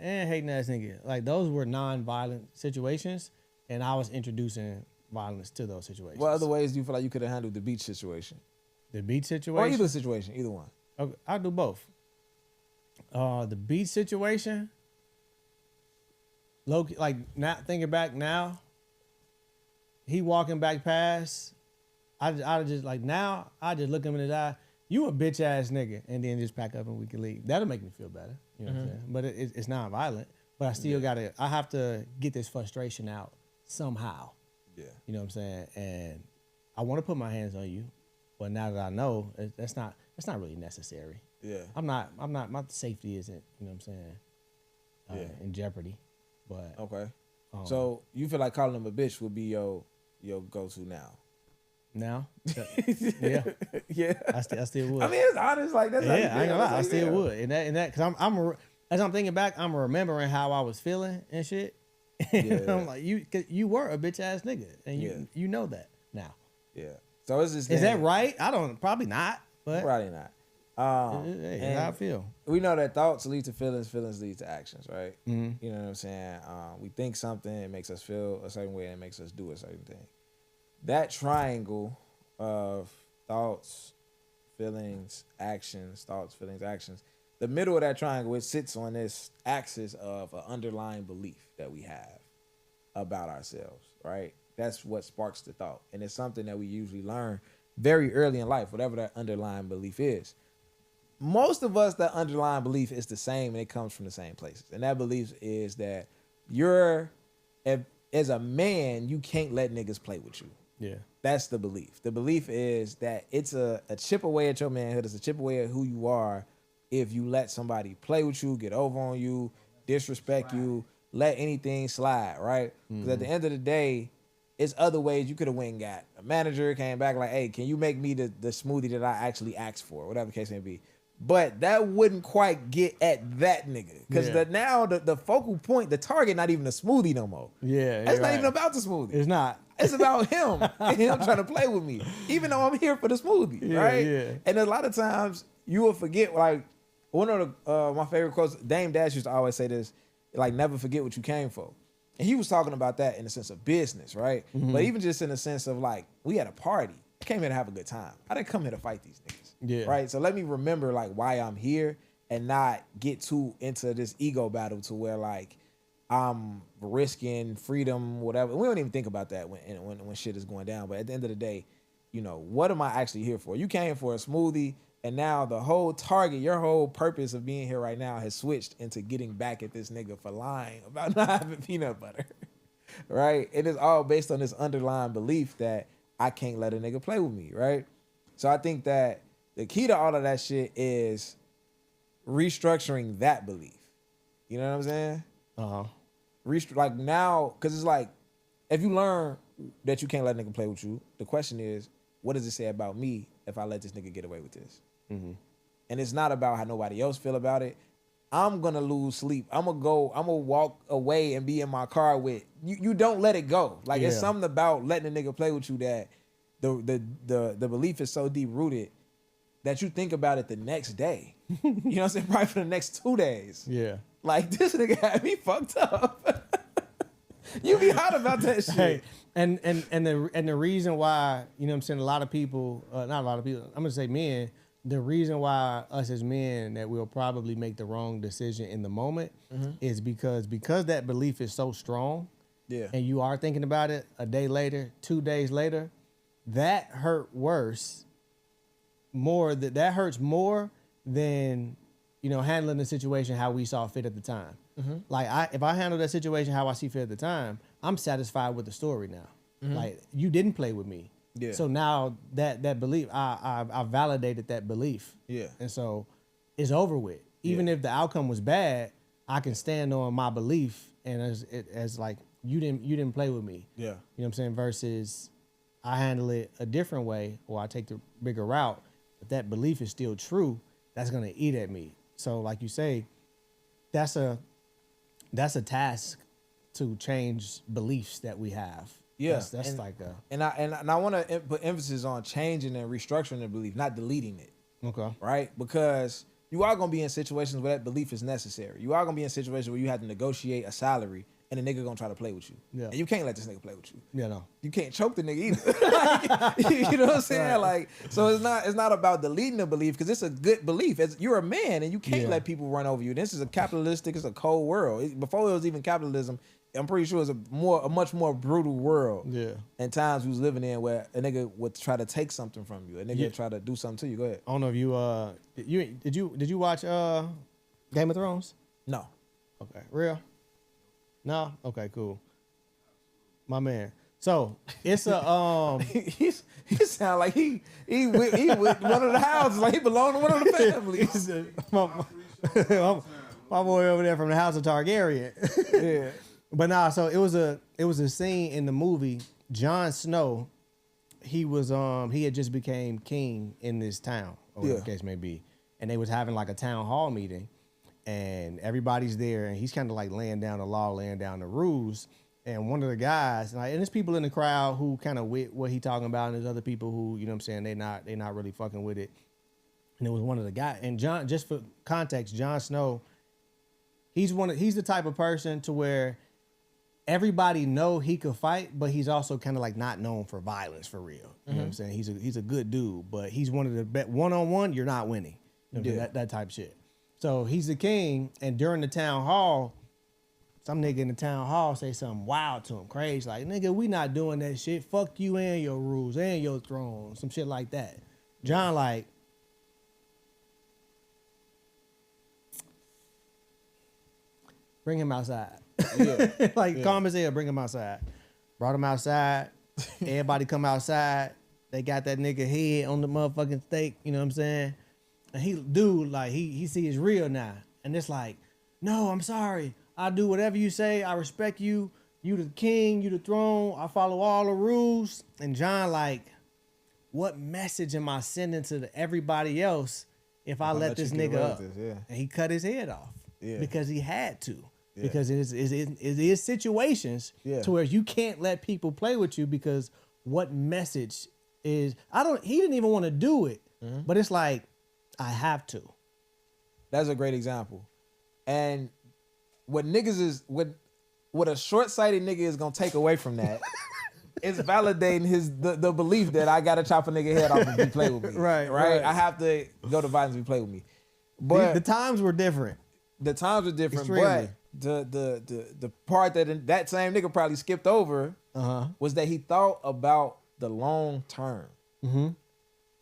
and hating ass nigga. Like, those were non-violent situations, and I was introducing violence to those situations. What other ways do you feel like you could have handled the beach situation? The beach situation, or either situation, either one. Okay, I'll do both. The beach situation, low-key, like, not thinking back now, he walking back past, I just like, now I just look him in his eye, you a bitch ass nigga, and then just pack up and we can leave. That'll make me feel better. You know what I'm saying? But it's not violent. But I still I have to get this frustration out somehow. Yeah. You know what I'm saying? And I want to put my hands on you, but now that I know, that's not really necessary. Yeah. My safety isn't, you know what I'm saying, in jeopardy. But okay. So you feel like calling him a bitch would be your go-to now? Now? Yeah. Yeah. I still would. I mean, it's honest, like, that's I ain't gonna lie, I still would. And that cuz as I'm thinking back, I'm remembering how I was feeling and shit. Yeah. I'm like, you were a bitch ass nigga, and you know that now. Yeah. So it's just is that right? Probably not. But probably not. Hey, how I feel. We know that thoughts lead to feelings, feelings lead to actions, right? Mm-hmm. You know what I'm saying? We think something, it makes us feel a certain way, and it makes us do a certain thing. That triangle of thoughts, feelings, actions, thoughts, feelings, actions, the middle of that triangle, it sits on this axis of an underlying belief that we have about ourselves, right? That's what sparks the thought. And it's something that we usually learn very early in life, whatever that underlying belief is. Most of us, that underlying belief is the same, and it comes from the same places. And that belief is that as a man, you can't let niggas play with you. Yeah. That's the belief. The belief is that it's a chip away at your manhood. It's a chip away at who you are if you let somebody play with you, get over on you, disrespect you, let anything slide, right? Because at the end of the day, it's other ways you could have went and got a manager, came back like, hey, can you make me the smoothie that I actually asked for, whatever the case may be. But that wouldn't quite get at that nigga. Because now the focal point, the target, not even the smoothie no more. Yeah. It's not even about the smoothie. It's not. It's about him and him trying to play with me, even though I'm here for the smoothie, right? Yeah. And a lot of times you will forget, like, one of my favorite quotes, Dame Dash used to always say this, like, never forget what you came for. And he was talking about that in the sense of business, right? Mm-hmm. But even just in the sense of, like, we had a party. I came here to have a good time. I didn't come here to fight these niggas. Yeah. Right? So let me remember, like, why I'm here and not get too into this ego battle to where, like, I'm risking freedom, whatever. We don't even think about that when shit is going down. But at the end of the day, you know, what am I actually here for? You came for a smoothie, and now the whole target, your whole purpose of being here right now has switched into getting back at this nigga for lying about not having peanut butter. Right? It is all based on this underlying belief that I can't let a nigga play with me, right? So I think that the key to all of that shit is restructuring that belief. You know what I'm saying? Uh-huh. Like now, because it's like, if you learn that you can't let a nigga play with you, the question is, what does it say about me if I let this nigga get away with this? Mm-hmm. And it's not about how nobody else feel about it. I'm gonna lose sleep. I'm gonna walk away and be in my car with you. You don't let it go. Like it's something about letting a nigga play with you that the belief is so deep rooted that you think about it the next day. You know what I'm saying? Probably for the next 2 days. Yeah. Like, this nigga had me fucked up. You be hot about that shit. Hey, and the reason why, you know what I'm saying, a lot of people, not a lot of people, I'm gonna say men, the reason why us as men that we'll probably make the wrong decision in the moment is because that belief is so strong. Yeah. And you are thinking about it a day later, 2 days later, that hurt worse. That hurts more than, you know, handling the situation how we saw fit at the time. Like if I handle that situation how I see fit at the time, I'm satisfied with the story now. Like you didn't play with me. Yeah. So now that belief, I validated that belief. Yeah. And so it's over with. Even if the outcome was bad, I can stand on my belief and as like you didn't play with me. Yeah. You know what I'm saying? Versus I handle it a different way or I take the bigger route. If that belief is still true, that's gonna eat at me. So like you say, that's a task to change beliefs that we have. Yeah, that's like a and I want to put emphasis on changing and restructuring the belief, not deleting it. okay, right? Because you are gonna be in situations where that belief is necessary. You are gonna be in situations where you have to negotiate a salary, and a nigga gonna try to play with you. Yeah, and you can't let this nigga play with you. Yeah, no, you can't choke the nigga either. You know what I'm saying? Right. Like, so it's not about deleting the belief because it's a good belief. You're a man, and you can't let people run over you. This is it's a cold world. Before it was even capitalism, I'm pretty sure it's a much more brutal world. Yeah. And times we was living in where a nigga would try to take something from you. A nigga would try to do something to you. Go ahead. I don't know if did you watch Game of Thrones? No. Okay. Real? No? Okay, cool. My man. So it's a he sound like he with one of the houses, like he belonged to one of the families. my boy over there from the house of Targaryen. Yeah. But nah, so it was a scene in the movie. Jon Snow, he had just became king in this town, or whatever the case may be. And they was having like a town hall meeting, and everybody's there, and he's kind of like laying down the law, laying down the rules. And one of the guys, and there's people in the crowd who kind of with what he talking about, and there's other people who, you know what I'm saying, they not really fucking with it. And it was one of the guys. And John, just for context, Jon Snow, he's the type of person to where everybody know he could fight, but he's also kind of like not known for violence for real. You know what I'm saying? He's a good dude, but he's one of the best. One-on-one, you're not winning. You know, that type of shit. So he's the king, and during the town hall, some nigga in the town hall say something wild to him, crazy, like, nigga, we not doing that shit. Fuck you and your rules and your throne. Some shit like that. John like, bring him outside. Yeah. Calm as hell, bring him outside. Brought him outside. Everybody come outside. They got that nigga head on the motherfucking stake, you know what I'm saying? And he see it's real now. And it's like, no, I'm sorry. I'll do whatever you say. I respect you. You the king, you the throne. I follow all the rules. And John like, what message am I sending to everybody else if I let this nigga up? And he cut his head off because he had to. Yeah. Because it is situations to where you can't let people play with you because what message is, he didn't even want to do it, but it's like, I have to. That's a great example. And what niggas is, what a short-sighted nigga is gonna take away from that is validating the belief that I gotta chop a nigga head off if he play with me. Right. I have to go to violence if he play with me. But the times were different. The times were different, Extremely. But the part that same nigga probably skipped over was that he thought about the long term.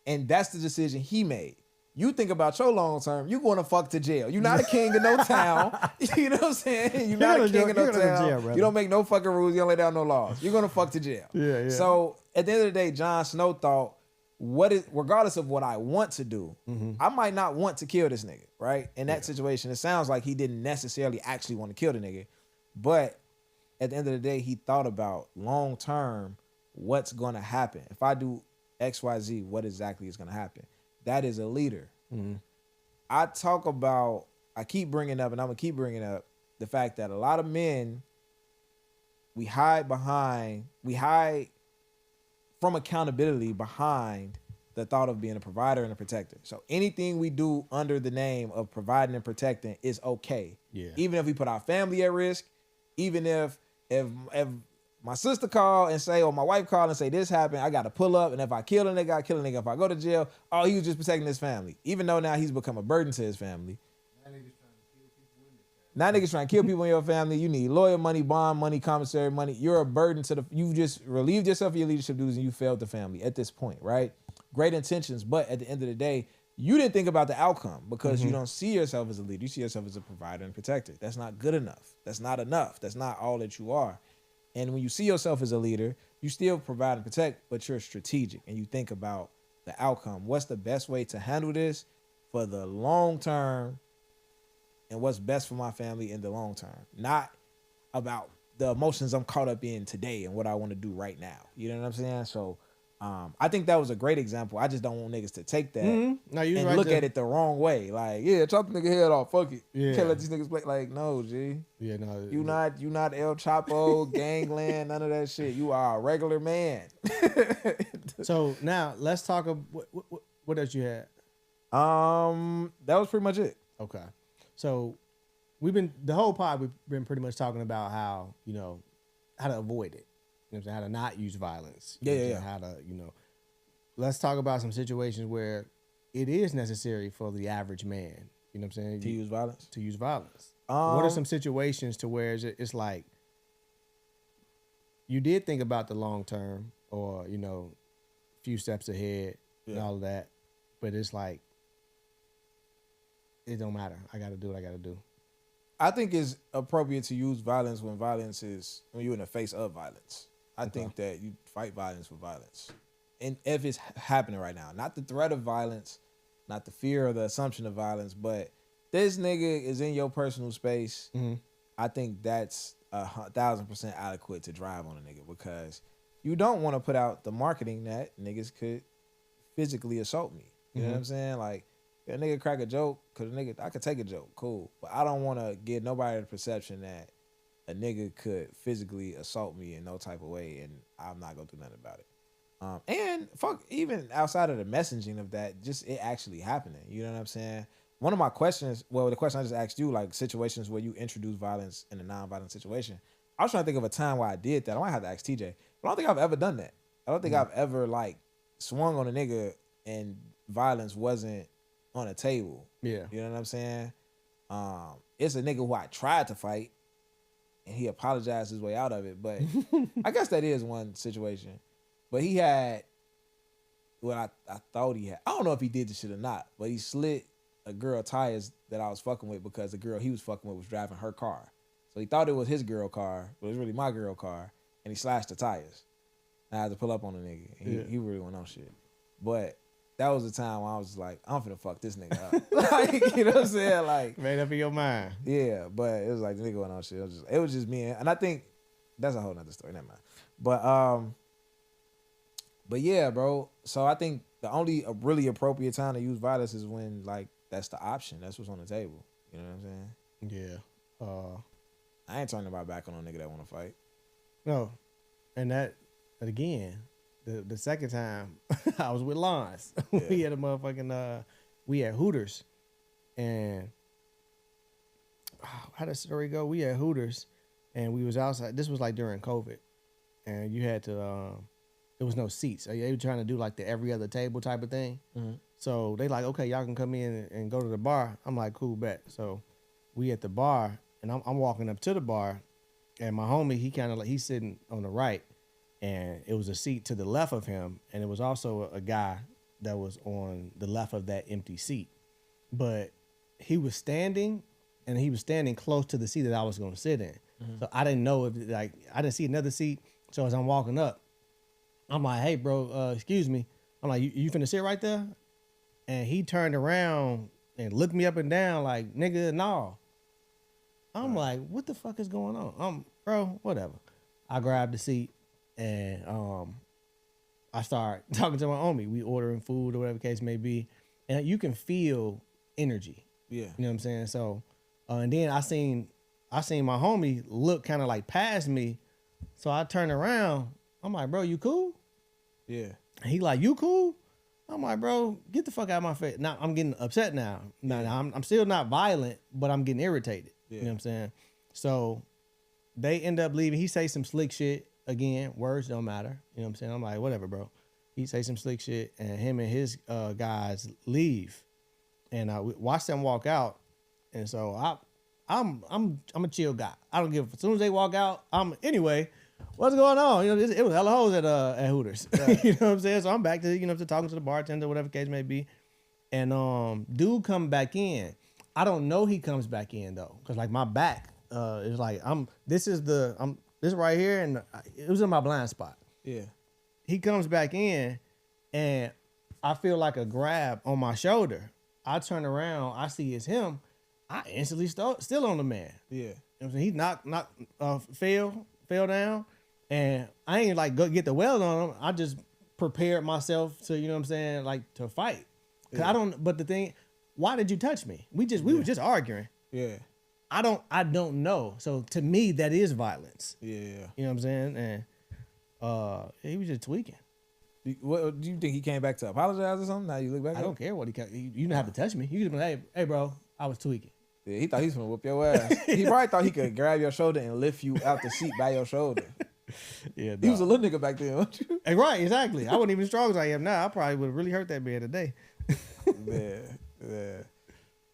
And that's the decision he made. You think about your long term, you going to fuck to jail. You're not a king of no town. You know what I'm saying? You're not a king of no town. You don't make no fucking rules. You don't lay down no laws. You're going to fuck to jail. Yeah. So at the end of the day, Jon Snow thought, regardless of what I want to do, I might not want to kill this nigga, right? In that situation, it sounds like he didn't necessarily actually want to kill the nigga. But at the end of the day, he thought about long term, what's going to happen. If I do X, Y, Z, what exactly is going to happen? That is a leader. I keep bringing up, and I'm going to keep bringing up the fact that a lot of men, we hide from accountability behind the thought of being a provider and a protector. So anything we do under the name of providing and protecting is okay. Yeah. Even if we put our family at risk, even if my sister call and say, or my wife call and say this happened, I got to pull up, and if I kill a nigga, I kill a nigga. If I go to jail, he was just protecting his family. Even though now he's become a burden to his family. Now niggas trying to kill people in your family. You need lawyer money, bond money, commissary money. You're a burden to you've just relieved yourself of your leadership duties and you failed the family at this point, right? Great intentions, but at the end of the day, you didn't think about the outcome because you don't see yourself as a leader. You see yourself as a provider and protector. That's not good enough. That's not enough. That's not all that you are. And when you see yourself as a leader, you still provide and protect, but you're strategic and you think about the outcome. What's the best way to handle this for the long term and what's best for my family in the long term? Not about the emotions I'm caught up in today and what I want to do right now. You know what I'm saying? So I think that was a great example. I just don't want niggas to take that and right look at it the wrong way. Like, chop the nigga head off. Fuck it. Yeah. Can't let these niggas play. Like, no, G. Yeah, no. You not El Chapo, gangland, none of that shit. You are a regular man. So now let's talk about what else you had. That was pretty much it. Okay. So the whole pod, we've been pretty much talking about how, how to avoid it. You know what I'm saying? How to not use violence. Yeah. How to, let's talk about some situations where it is necessary for the average man. You know what I'm saying? To use violence? To use violence. What are some situations to where it's like you did think about the long term or, a few steps ahead and all of that, but it's like, it don't matter. I got to do what I got to do. I think it's appropriate to use violence when you're in the face of violence. I think that you fight violence with violence. And if it's happening right now, not the threat of violence, not the fear or the assumption of violence, but this nigga is in your personal space. I think that's 1,000% adequate to drive on a nigga because you don't want to put out the marketing that niggas could physically assault me. You know what I'm saying? Like, if a nigga crack a joke, cause I could take a joke, cool. But I don't want to give nobody the perception that a nigga could physically assault me in no type of way, and I'm not gonna do nothing about it. And fuck, even outside of the messaging of that, just it actually happening. You know what I'm saying? One of my questions, well, the question I just asked you, like situations where you introduce violence in a non-violent situation. I was trying to think of a time where I did that. I might have to ask TJ, but I don't think I've ever done that. I don't think I've ever like swung on a nigga and violence wasn't on a table. Yeah. You know what I'm saying? It's a nigga who I tried to fight and he apologized his way out of it. But I guess that is one situation. But he had what I thought he had. I don't know if he did this shit or not, but he slit a girl tires that I was fucking with because the girl he was fucking with was driving her car. So he thought it was his girl car, but it was really my girl car, and he slashed the tires. And I had to pull up on the nigga. He really went on shit. But that was the time when I was like, I'm finna fuck this nigga up. Like, you know what I'm saying? Like, made up in your mind. Yeah, but it was like the nigga went on shit. It was just me, and I think that's a whole nother story. Never mind. But yeah, bro. So I think the only really appropriate time to use violence is when like that's the option. That's what's on the table. You know what I'm saying? Yeah. I ain't turning my back on a nigga that want to fight. No, and that again, the second time I was with Lons. Yeah. We had a motherfucking we had Hooters, and how did the story go? We had Hooters, and we was outside. This was like during COVID, and you had to. There was no seats. They were trying to do like the every other table type of thing. Mm-hmm. So they like, okay, y'all can come in and go to the bar. I'm like, cool, bet. So we at the bar, and I'm walking up to the bar, and my homie, he kind of like, he's sitting on the right, and it was a seat to the left of him, and it was also a guy that was on the left of that empty seat. But he was standing, and he was standing close to the seat that I was going to sit in. Mm-hmm. So I didn't know if, like, I didn't see another seat. So as I'm walking up, I'm like, hey, bro, excuse me. I'm like, you finna sit right there? And he turned around and looked me up and down like, nigga, no. I'm like, what the fuck is going on? Bro, whatever. I grabbed the seat and I start talking to my homie. We ordering food or whatever the case may be. And you can feel energy. Yeah. You know what I'm saying? So, and then I seen my homie look kind of like past me. So I turned around. I'm like, bro, you cool? Yeah. And he like, you cool? I'm like, bro, get the fuck out of my face. Now I'm getting upset now. Now I'm still not violent, but I'm getting irritated. Yeah. You know what I'm saying? So they end up leaving. He say some slick shit again. Words don't matter. You know what I'm saying? I'm like, whatever, bro. He say some slick shit, and him and his guys leave, and I watch them walk out. And so I'm a chill guy. I don't give. As soon as they walk out, anyway. What's going on? You know, it was hella hoes at Hooters. Right. You know what I'm saying? So I'm back to, to talking to the bartender, whatever the case may be. And dude come back in. I don't know he comes back in though, cause like my back is like this right here, and it was in my blind spot. Yeah. He comes back in, and I feel like a grab on my shoulder. I turn around, I see it's him. I instantly still on the man. Yeah. You know what I'm saying? He fell down, and I ain't like go get the weld on him. I just prepared myself to, you know what I'm saying, like to fight. Cause I don't. But the thing, why did you touch me? We were just arguing. Yeah. I don't know. So to me, that is violence. Yeah. You know what I'm saying? And he was just tweaking. What do you think he came back to apologize or something? Now you look back. I don't care what he. You didn't have to touch me. You could have been, hey, bro, I was tweaking. Yeah, he thought he was gonna whoop your ass. He probably thought he could grab your shoulder and lift you out the seat by your shoulder. Yeah, he was a little nigga back then, wasn't you? Hey, right, exactly. I wasn't even as strong as I am now. I probably would have really hurt that man today.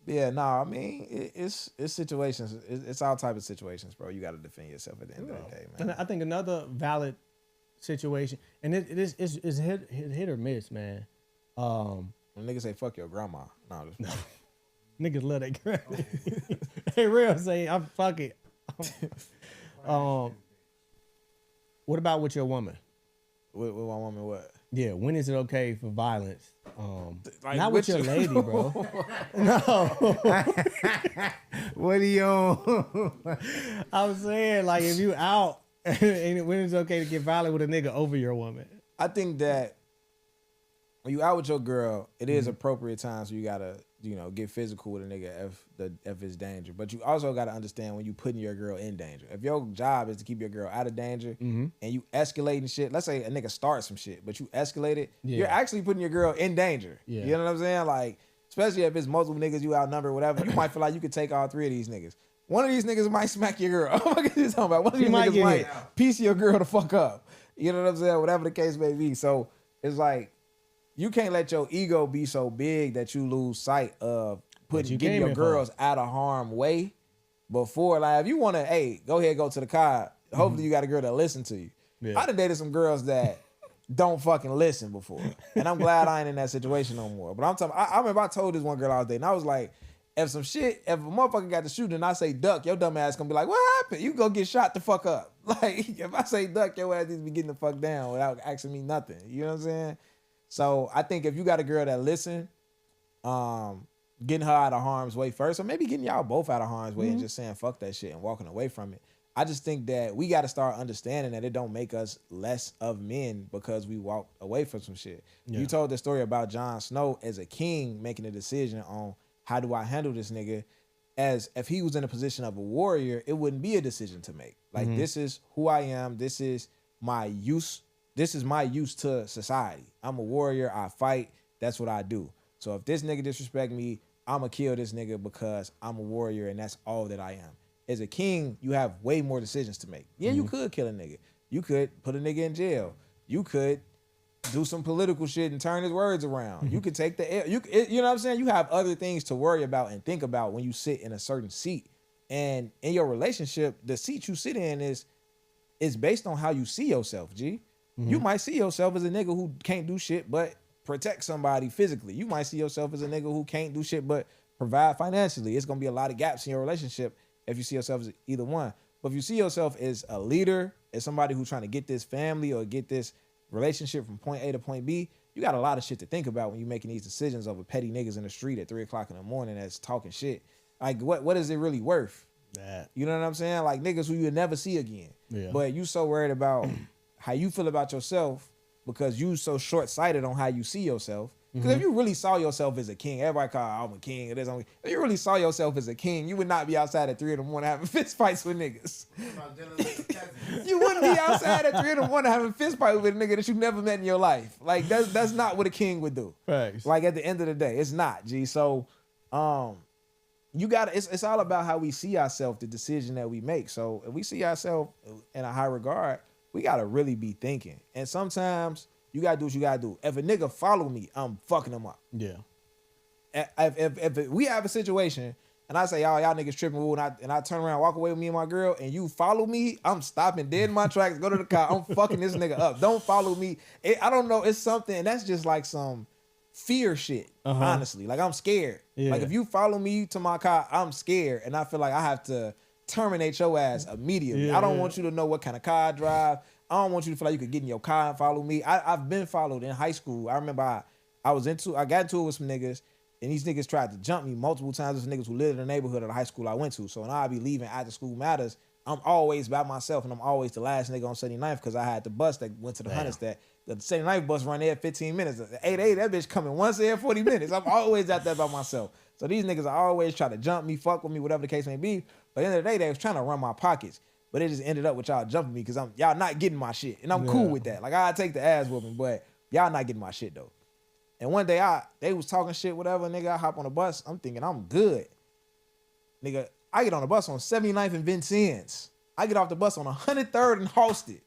Yeah. Nah, I mean, it's situations. It's all type of situations, bro. You got to defend yourself at the end of the day, man. And I think another valid situation, and it's hit or miss, man. When niggas say fuck your grandma, no. Niggas love that crap. Hey, real say I'm fuck it. What about with your woman? With my woman, what? Yeah, when is it okay for violence? Like not with your lady, bro. No. What are you? I was saying, like, if you out, and when it's okay to get violent with a nigga over your woman. I think that when you out with your girl, it is appropriate times where you gotta get physical with a nigga if it's danger. But you also got to understand when you putting your girl in danger. If your job is to keep your girl out of danger and you escalating shit, let's say a nigga starts some shit, but you escalate it, you're actually putting your girl in danger. Yeah. You know what I'm saying? Like, especially if it's multiple niggas you outnumber, whatever, you might feel like you could take all 3 of these niggas. One of these niggas might smack your girl. What are you talking about? One of these niggas might piece your girl the fuck up. You know what I'm saying? Whatever the case may be. So it's like, you can't let your ego be so big that you lose sight of getting your girls out of harm's way before. Like, if you want to, hey, go ahead, go to the car. Hopefully you got a girl that listen to you. Yeah. I done dated some girls that don't fucking listen before. And I'm glad I ain't in that situation no more. But I'm talking, I remember I told this one girl I was dating, I was like, if a motherfucker got to shoot and I say duck, your dumb ass gonna be like, what happened? You gonna get shot the fuck up. Like, if I say duck, your ass needs to be getting the fuck down without asking me nothing. You know what I'm saying? So I think if you got a girl that listen, getting her out of harm's way first, or maybe getting y'all both out of harm's way and just saying fuck that shit and walking away from it. I just think that we got to start understanding that it don't make us less of men because we walk away from some shit. Yeah. You told the story about Jon Snow as a king making a decision on how do I handle this nigga. As if he was in a position of a warrior, it wouldn't be a decision to make. Like, this is who I am. This is my use. This is my use to society. I'm a warrior. I fight. That's what I do. So if this nigga disrespect me, I'm going to kill this nigga because I'm a warrior and that's all that I am. As a king, you have way more decisions to make. Yeah, you could kill a nigga. You could put a nigga in jail. You could do some political shit and turn his words around. You could take the L. You know what I'm saying? You have other things to worry about and think about when you sit in a certain seat. And in your relationship, the seat you sit in is based on how you see yourself, G. You might see yourself as a nigga who can't do shit but protect somebody physically. You might see yourself as a nigga who can't do shit but provide financially. It's going to be a lot of gaps in your relationship if you see yourself as either one. But if you see yourself as a leader, as somebody who's trying to get this family or get this relationship from point A to point B, you got a lot of shit to think about when you're making these decisions over petty niggas in the street at 3 o'clock in the morning that's talking shit. Like, what is it really worth? That. You know what I'm saying? Like, niggas who you'll never see again. Yeah. But you so worried about how you feel about yourself because you so short-sighted on how you see yourself. Because if you really saw yourself as a king, everybody call I'm a king. If you really saw yourself as a king, you would not be outside at 3 in the morning having fist fights with niggas. You wouldn't be outside at 3 in the morning having fist fight with a nigga that you never met in your life. Like, that's not what a king would do. Thanks. Like, at the end of the day, it's not, G. So, you got it's all about how we see ourselves, the decision that we make. So if we see ourselves in a high regard, we got to really be thinking. And sometimes you got to do what you got to do. If a nigga follow me, I'm fucking him up. Yeah. If we have a situation and I say, y'all niggas tripping, and I turn around, walk away with me and my girl, and you follow me, I'm stopping dead in my tracks, go to the car, I'm fucking this nigga up. Don't follow me. I don't know. It's something, and that's just like some fear shit, honestly. Like, I'm scared. Yeah. Like, if you follow me to my car, I'm scared, and I feel like I have to terminate your ass immediately. I don't want you to know what kind of car I drive. I don't want you to feel like you could get in your car and follow me. I've been followed in high school. I remember I got into it with some niggas, and these niggas tried to jump me multiple times. There's niggas who lived in the neighborhood of the high school I went to. So when I be leaving after school matters, I'm always by myself, and I'm always the last nigga on 79th because I had the bus that went to the Hunters that the 79th bus run there 15 minutes. The 8-8, that bitch coming once every 40 minutes. I'm always out there by myself. So these niggas are always trying to jump me, fuck with me, whatever the case may be. But at the end of the day, they was trying to run my pockets. But it just ended up with y'all jumping me because y'all not getting my shit. And I'm cool with that. Like, I take the ass whooping, but y'all not getting my shit though. And one day they was talking shit, whatever, nigga, I hop on the bus. I'm thinking I'm good. Nigga, I get on the bus on 79th and Vincennes. I get off the bus on 103rd and Halsted.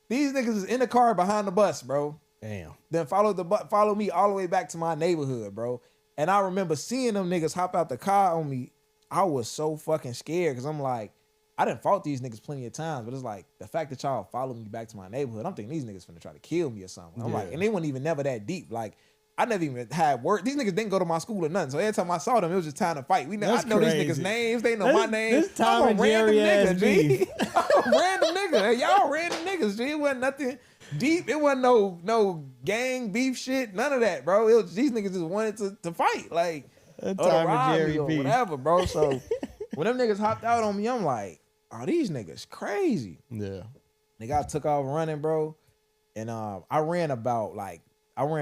These niggas is in the car behind the bus, bro. Damn. Then follow me all the way back to my neighborhood, bro. And I remember seeing them niggas hop out the car on me. I was so fucking scared because I'm like, I done fought these niggas plenty of times, but it's like the fact that y'all follow me back to my neighborhood, I'm thinking these niggas finna try to kill me or something. I'm like, and they weren't even never that deep. Like, I never even had work. These niggas didn't go to my school or nothing. So every time I saw them, it was just time to fight. I know these niggas' names. They know my name. I'm a random nigga, G. I'm a random nigga. Y'all random niggas, G. It wasn't nothing deep. It wasn't no gang beef shit. None of that, bro. It was, these niggas just wanted to fight. Like, or whatever, bro. So when them niggas hopped out on me, I'm like, oh, these niggas crazy. Yeah. Nigga, I took off running, bro. And I ran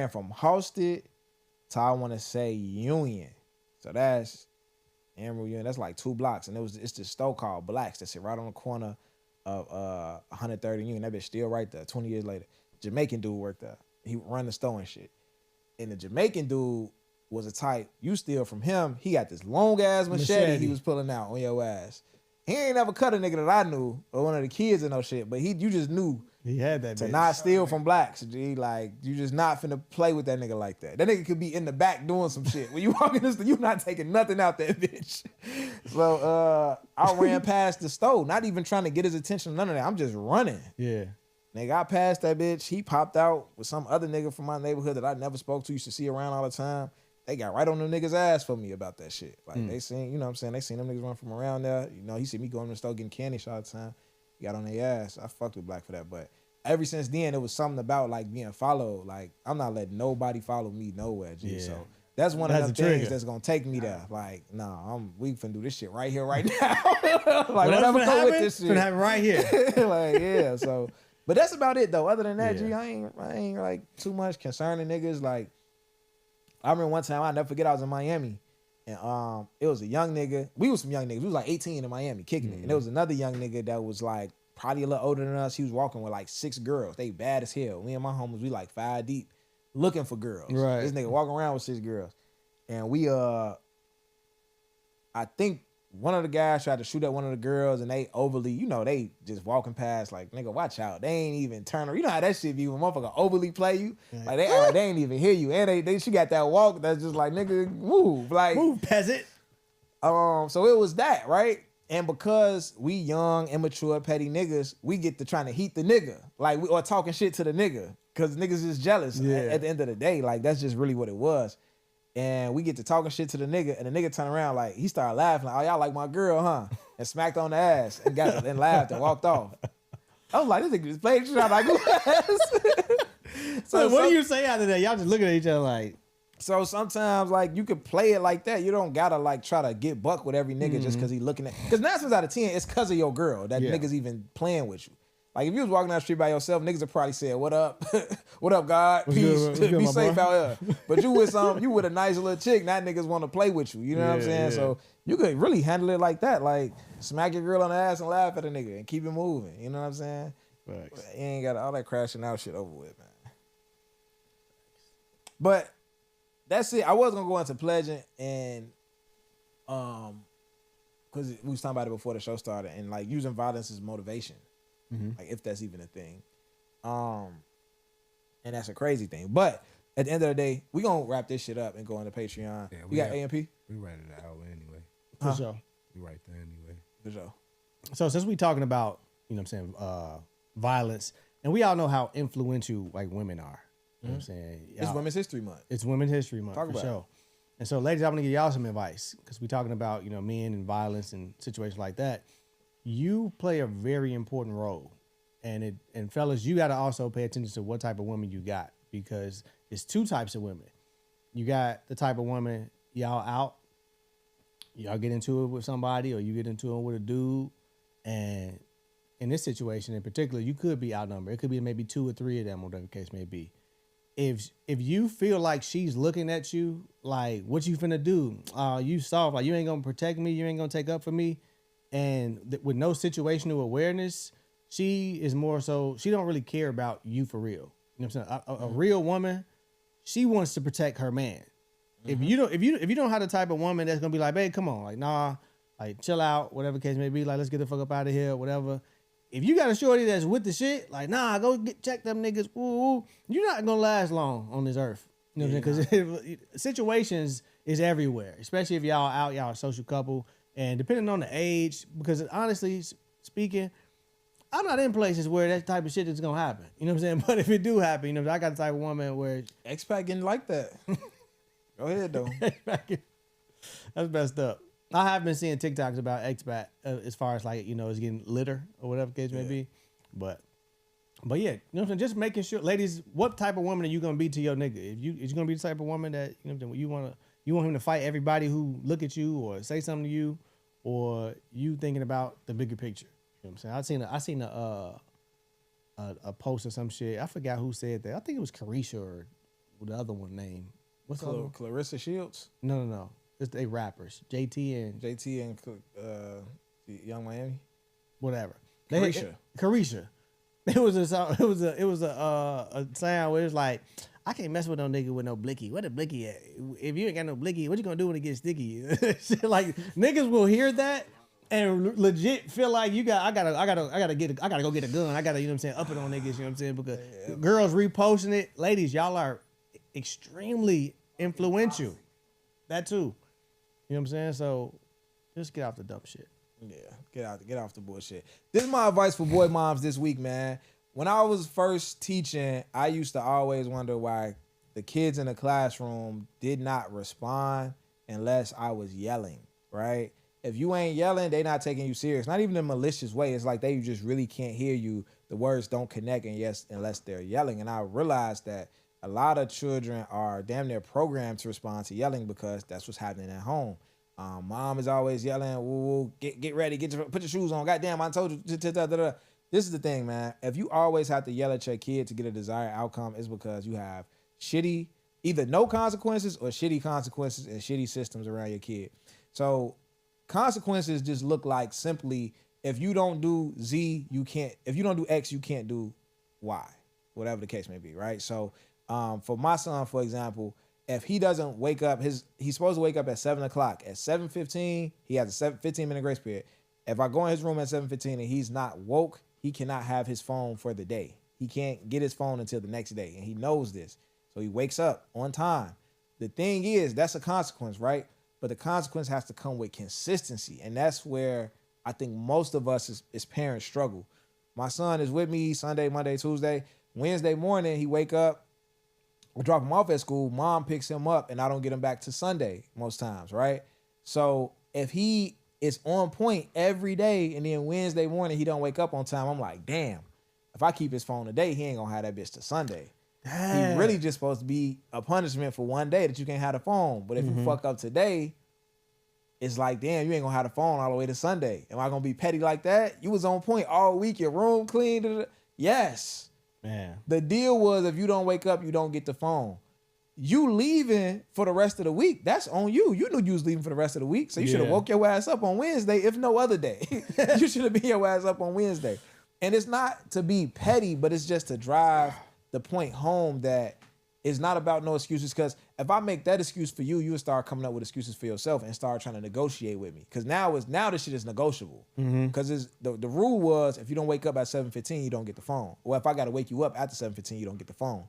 from Halsted to, I want to say, Union. So that's Emerald Union. That's like 2 blocks, and it's this store called Blacks that sit right on the corner of 130 Union. That bitch still right there. 20 years later, Jamaican dude worked there. He run the store and shit. And the Jamaican dude was a type. You steal from him, he got this long ass machete he was pulling out on your ass. He ain't never cut a nigga that I knew or one of the kids or no shit, but you just knew he had that to bitch. not steal from blacks. G. Like, you just not finna play with that nigga like that. That nigga could be in the back doing some shit. When you walk in this, you not taking nothing out that bitch. So I ran past the stove, not even trying to get his attention, none of that. I'm just running. Yeah. Nigga, I passed that bitch. He popped out with some other nigga from my neighborhood that I never spoke to, used to see around all the time. They got right on them niggas' ass for me about that shit. Like, they seen, you know what I'm saying? They seen them niggas run from around there. You know, he see me going to the store getting candy all the time. He got on their ass. I fucked with Black for that. But ever since then, it was something about, like, being followed. Like, I'm not letting nobody follow me nowhere, G. Yeah. So that's one of the things that's going to take me there. Like, nah, we finna do this shit right here, right now. Like, whatever go with this shit. Finna happen right here. Like, yeah, so. But that's about it, though. Other than that, G, I ain't like, too much concerning niggas. Like, I remember one time, I'll never forget, I was in Miami, and it was a young nigga. We was some young niggas. We was like 18 in Miami, kicking it. And there was another young nigga that was like probably a little older than us. He was walking with like 6 girls. They bad as hell. Me and my homies, we like 5 deep, looking for girls. Right. This nigga walking around with 6 girls. And we, I think one of the guys tried to shoot at one of the girls, and they overly, you know, they just walking past like, nigga, watch out. They ain't even turn around. You know how that shit be when motherfucker overly play you? Like, they act like they ain't even hear you. And she got that walk that's just like, nigga, move. Like, move, peasant. So it was that, right? And because we young, immature, petty niggas, we get to trying to heat the nigga. Like, or talking shit to the nigga. Because niggas is jealous at the end of the day. Like, that's just really what it was. And we get to talking shit to the nigga, and the nigga turned around like, he started laughing like, oh, y'all like my girl, huh? And smacked on the ass and and laughed and walked off. I was like, this nigga just played shit out like So what do you say after that? Y'all just looking at each other like. So sometimes, like, you could play it like that. You don't gotta like try to get buck with every nigga just because he looking at. Because 9 times out of 10, it's because of your girl that niggas even playing with you. Like, if you was walking down the street by yourself, niggas would probably say, what up? What up, God? Peace. Be safe out here. But you with a nice little chick, now niggas want to play with you. You know what I'm saying? Yeah. So you could really handle it like that. Like, smack your girl on the ass and laugh at a nigga and keep it moving. You know what I'm saying? Thanks. You ain't got all that crashing out shit over with, man. But that's it. I was going to go into pledging and, because we was talking about it before the show started, and like using violence as motivation. Like, if that's even a thing. And that's a crazy thing. But at the end of the day, we gonna wrap this shit up and go into Patreon. Yeah, we got AMP? We writing it out anyway. For sure. We right there anyway. For sure. So since we talking about, you know what I'm saying, violence, and we all know how influential like women are. You know what I'm saying? It's Women's History Month. It's Women's History Month, Talk for about sure. it. And so, ladies, I'm gonna give y'all some advice because we're talking about, you know, men and violence and situations like that. You play a very important role. And fellas, you got to also pay attention to what type of woman you got, because it's 2 types of women. You got the type of woman, y'all out, y'all get into it with somebody, or you get into it with a dude. And in this situation in particular, you could be outnumbered. It could be maybe 2 or 3 of them, whatever the case may be. If you feel like she's looking at you like, what you finna do? You soft, like you ain't gonna protect me, you ain't gonna take up for me. And with no situational awareness, she is more so, she don't really care about you for real. You know what I'm saying? A real woman, she wants to protect her man. If you don't have the type of woman that's gonna be like, babe, come on, like, nah, like, chill out, whatever case may be, like, let's get the fuck up out of here, whatever. If you got a shorty that's with the shit, like, nah, go check them niggas, ooh, you're not gonna last long on this earth. You know what I'm saying? Because situations is everywhere, especially if y'all out, y'all a social couple, and depending on the age, because honestly speaking, I'm not in places where that type of shit is gonna happen. You know what I'm saying? But if it do happen, you know, I got the type of woman where X-Pac getting like that. Go ahead though. That's messed up. I have been seeing TikToks about X-Pac as far as like, you know, it's getting litter or whatever the case may be. But yeah, you know what I'm saying? Just making sure, ladies, what type of woman are you gonna be to your nigga? If you gonna be the type of woman that, you know, you want him to fight everybody who look at you or say something to you, or you thinking about the bigger picture. You know what I'm saying? I seen a post or some shit. I forgot who said that. I think it was Carisha or the other one name. What's the other one? Clarissa Shields? No. They rappers. JT and Young Miami. Whatever. Carisha. It was a sound where it's like, I can't mess with no nigga with no blicky. Where the blicky at? If you ain't got no blicky, what you gonna do when it gets sticky? Shit, like niggas will hear that and legit feel like I gotta go get a gun. I gotta, you know what I'm saying, up it on niggas, you know what I'm saying? Because girls reposting it. Ladies, y'all are extremely influential. That too. You know what I'm saying? So just get off the dumb shit. Yeah, get off the bullshit. This is my advice for boy moms this week, man. When I was first teaching, I used to always wonder why the kids in the classroom did not respond unless I was yelling, right? If you ain't yelling, they not taking you serious. Not even in a malicious way. It's like they just really can't hear you. The words don't connect unless they're yelling. And I realized that a lot of children are damn near programmed to respond to yelling because that's what's happening at home. Mom is always yelling, woo, get ready, put your shoes on. Goddamn, I told you. This is the thing, man. If you always have to yell at your kid to get a desired outcome, it's because you have either no consequences or shitty consequences and shitty systems around your kid. So consequences just look like simply, if you don't do Z, you can't. If you don't do X, you can't do Y, whatever the case may be, right? So for my son, for example, if he doesn't wake up, he's supposed to wake up at 7 o'clock. At 7:15, he has a 15-minute grace period. If I go in his room at 7:15 and he's not woke, he cannot have his phone for the day. He can't get his phone until the next day, and he knows this. So he wakes up on time. The thing is, that's a consequence, right? But the consequence has to come with consistency, and that's where I think most of us as parents struggle. My son is with me Sunday, Monday, Tuesday. Wednesday morning, he wake up. I drop him off at school. Mom picks him up, and I don't get him back to Sunday most times, right? So if he is on point every day, and then Wednesday morning he don't wake up on time, I'm like, damn, if I keep his phone today, he ain't gonna have that bitch to Sunday. Damn. He really just supposed to be a punishment for one day that you can't have the phone. But if you fuck up today, it's like, damn, you ain't gonna have the phone all the way to Sunday. Am I gonna be petty like that? You was on point all week, your room clean. Yes. Man. The deal was, if you don't wake up, you don't get the phone. You leaving for the rest of the week, that's on you. You knew you was leaving for the rest of the week, so you should have woke your ass up on Wednesday, if no other day. You should have been your ass up on Wednesday. And it's not to be petty, but it's just to drive the point home that it's not about no excuses. Because if I make that excuse for you, you'll start coming up with excuses for yourself and start trying to negotiate with me. Because now this shit is negotiable. Because the rule was, if you don't wake up at 7:15, you don't get the phone. Or if I got to wake you up after 7:15, you don't get the phone.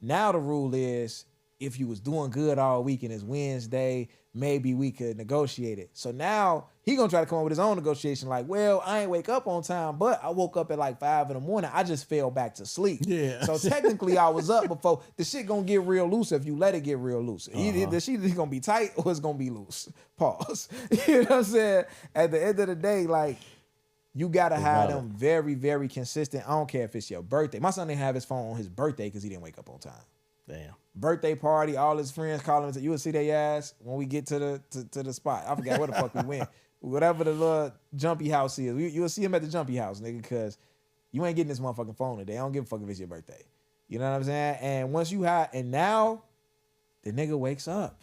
Now the rule is, if you was doing good all week and it's Wednesday, maybe we could negotiate it. So now he gonna try to come up with his own negotiation, like, well, I ain't wake up on time, but I woke up at like 5 in the morning. I just fell back to sleep. Yeah. So technically I was up before. The shit gonna get real loose if you let it get real loose. The shit is gonna be tight or it's gonna be loose. Pause. You know what I'm saying? At the end of the day, like, you gotta have them very, very consistent. I don't care if it's your birthday. My son didn't have his phone on his birthday because he didn't wake up on time. Damn. Birthday party, all his friends call him and say, you will see their ass when we get to the spot. I forgot where the fuck we went. Whatever the little jumpy house is. You will see him at the jumpy house, nigga, because you ain't getting this motherfucking phone today. I don't give a fuck if it's your birthday. You know what I'm saying? And once you have, and now the nigga wakes up.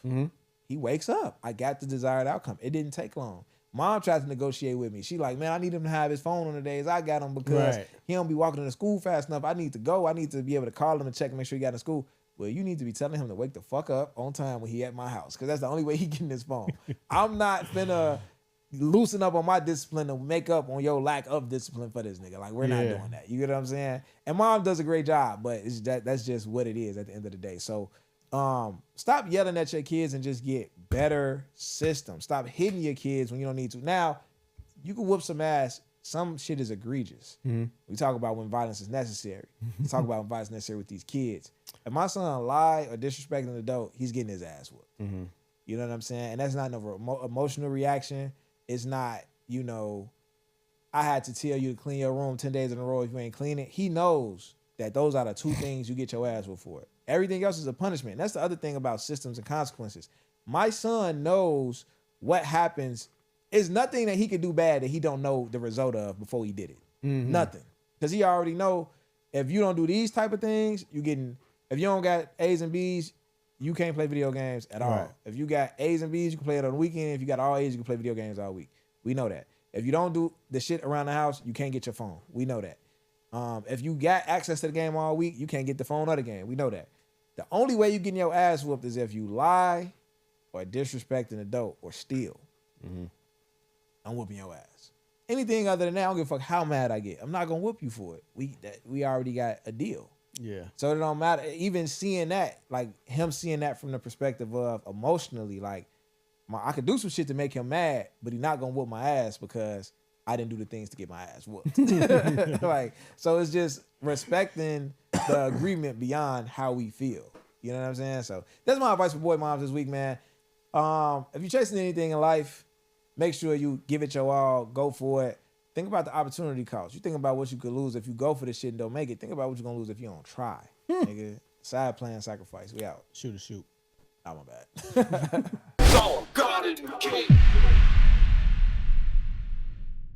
He wakes up. I got the desired outcome. It didn't take long. Mom tried to negotiate with me. She like, man, I need him to have his phone on the days I got him because he don't be walking to school fast enough. I need to go. I need to be able to call him and check and make sure he got in school. Well, you need to be telling him to wake the fuck up on time when he at my house, because that's the only way he getting his phone. I'm not finna loosen up on my discipline to make up on your lack of discipline for this nigga. Like, we're not doing that. You get what I'm saying? And mom does a great job, but that's just what it is at the end of the day. So stop yelling at your kids and just get better systems. Stop hitting your kids when you don't need to. Now, you can whoop some ass. Some shit is egregious. We talk about when violence is necessary. We talk about when violence is necessary with these kids. If my son lie or disrespect an adult, he's getting his ass whooped. You know what I'm saying? And that's not no emotional reaction. It's not, you know, I had to tell you to clean your room 10 days in a row if you ain't clean it. He knows that those are the two things you get your ass whooped for. Everything else is a punishment. And that's the other thing about systems and consequences. My son knows what happens. It's nothing that he could do bad that he don't know the result of before he did it. Nothing. Because he already know, if you don't do these type of things, if you don't got A's and B's, you can't play video games at all. Right. If you got A's and B's, you can play it on the weekend. If you got all A's, you can play video games all week. We know that. If you don't do the shit around the house, you can't get your phone. We know that. If you got access to the game all week, you can't get the phone or the game. We know that. The only way you getting your ass whooped is if you lie or disrespect an adult or steal. Mm-hmm. I'm whooping your ass. Anything other than that, I don't give a fuck how mad I get. I'm not gonna whoop you for it. We already got a deal. Yeah. So it don't matter. Even seeing that, like him seeing that from the perspective of emotionally, like I could do some shit to make him mad, but he's not gonna whoop my ass because I didn't do the things to get my ass whooped. Like, so it's just respecting the agreement beyond how we feel. You know what I'm saying? So that's my advice for boy moms this week, man. If you're chasing anything in life, make sure you give it your all, go for it. Think about the opportunity cost. You think about what you could lose if you go for this shit and don't make it. Think about what you're gonna lose if you don't try. Nigga, side plan, sacrifice. We out. Shoot. Oh, my bad. So, God in the cave.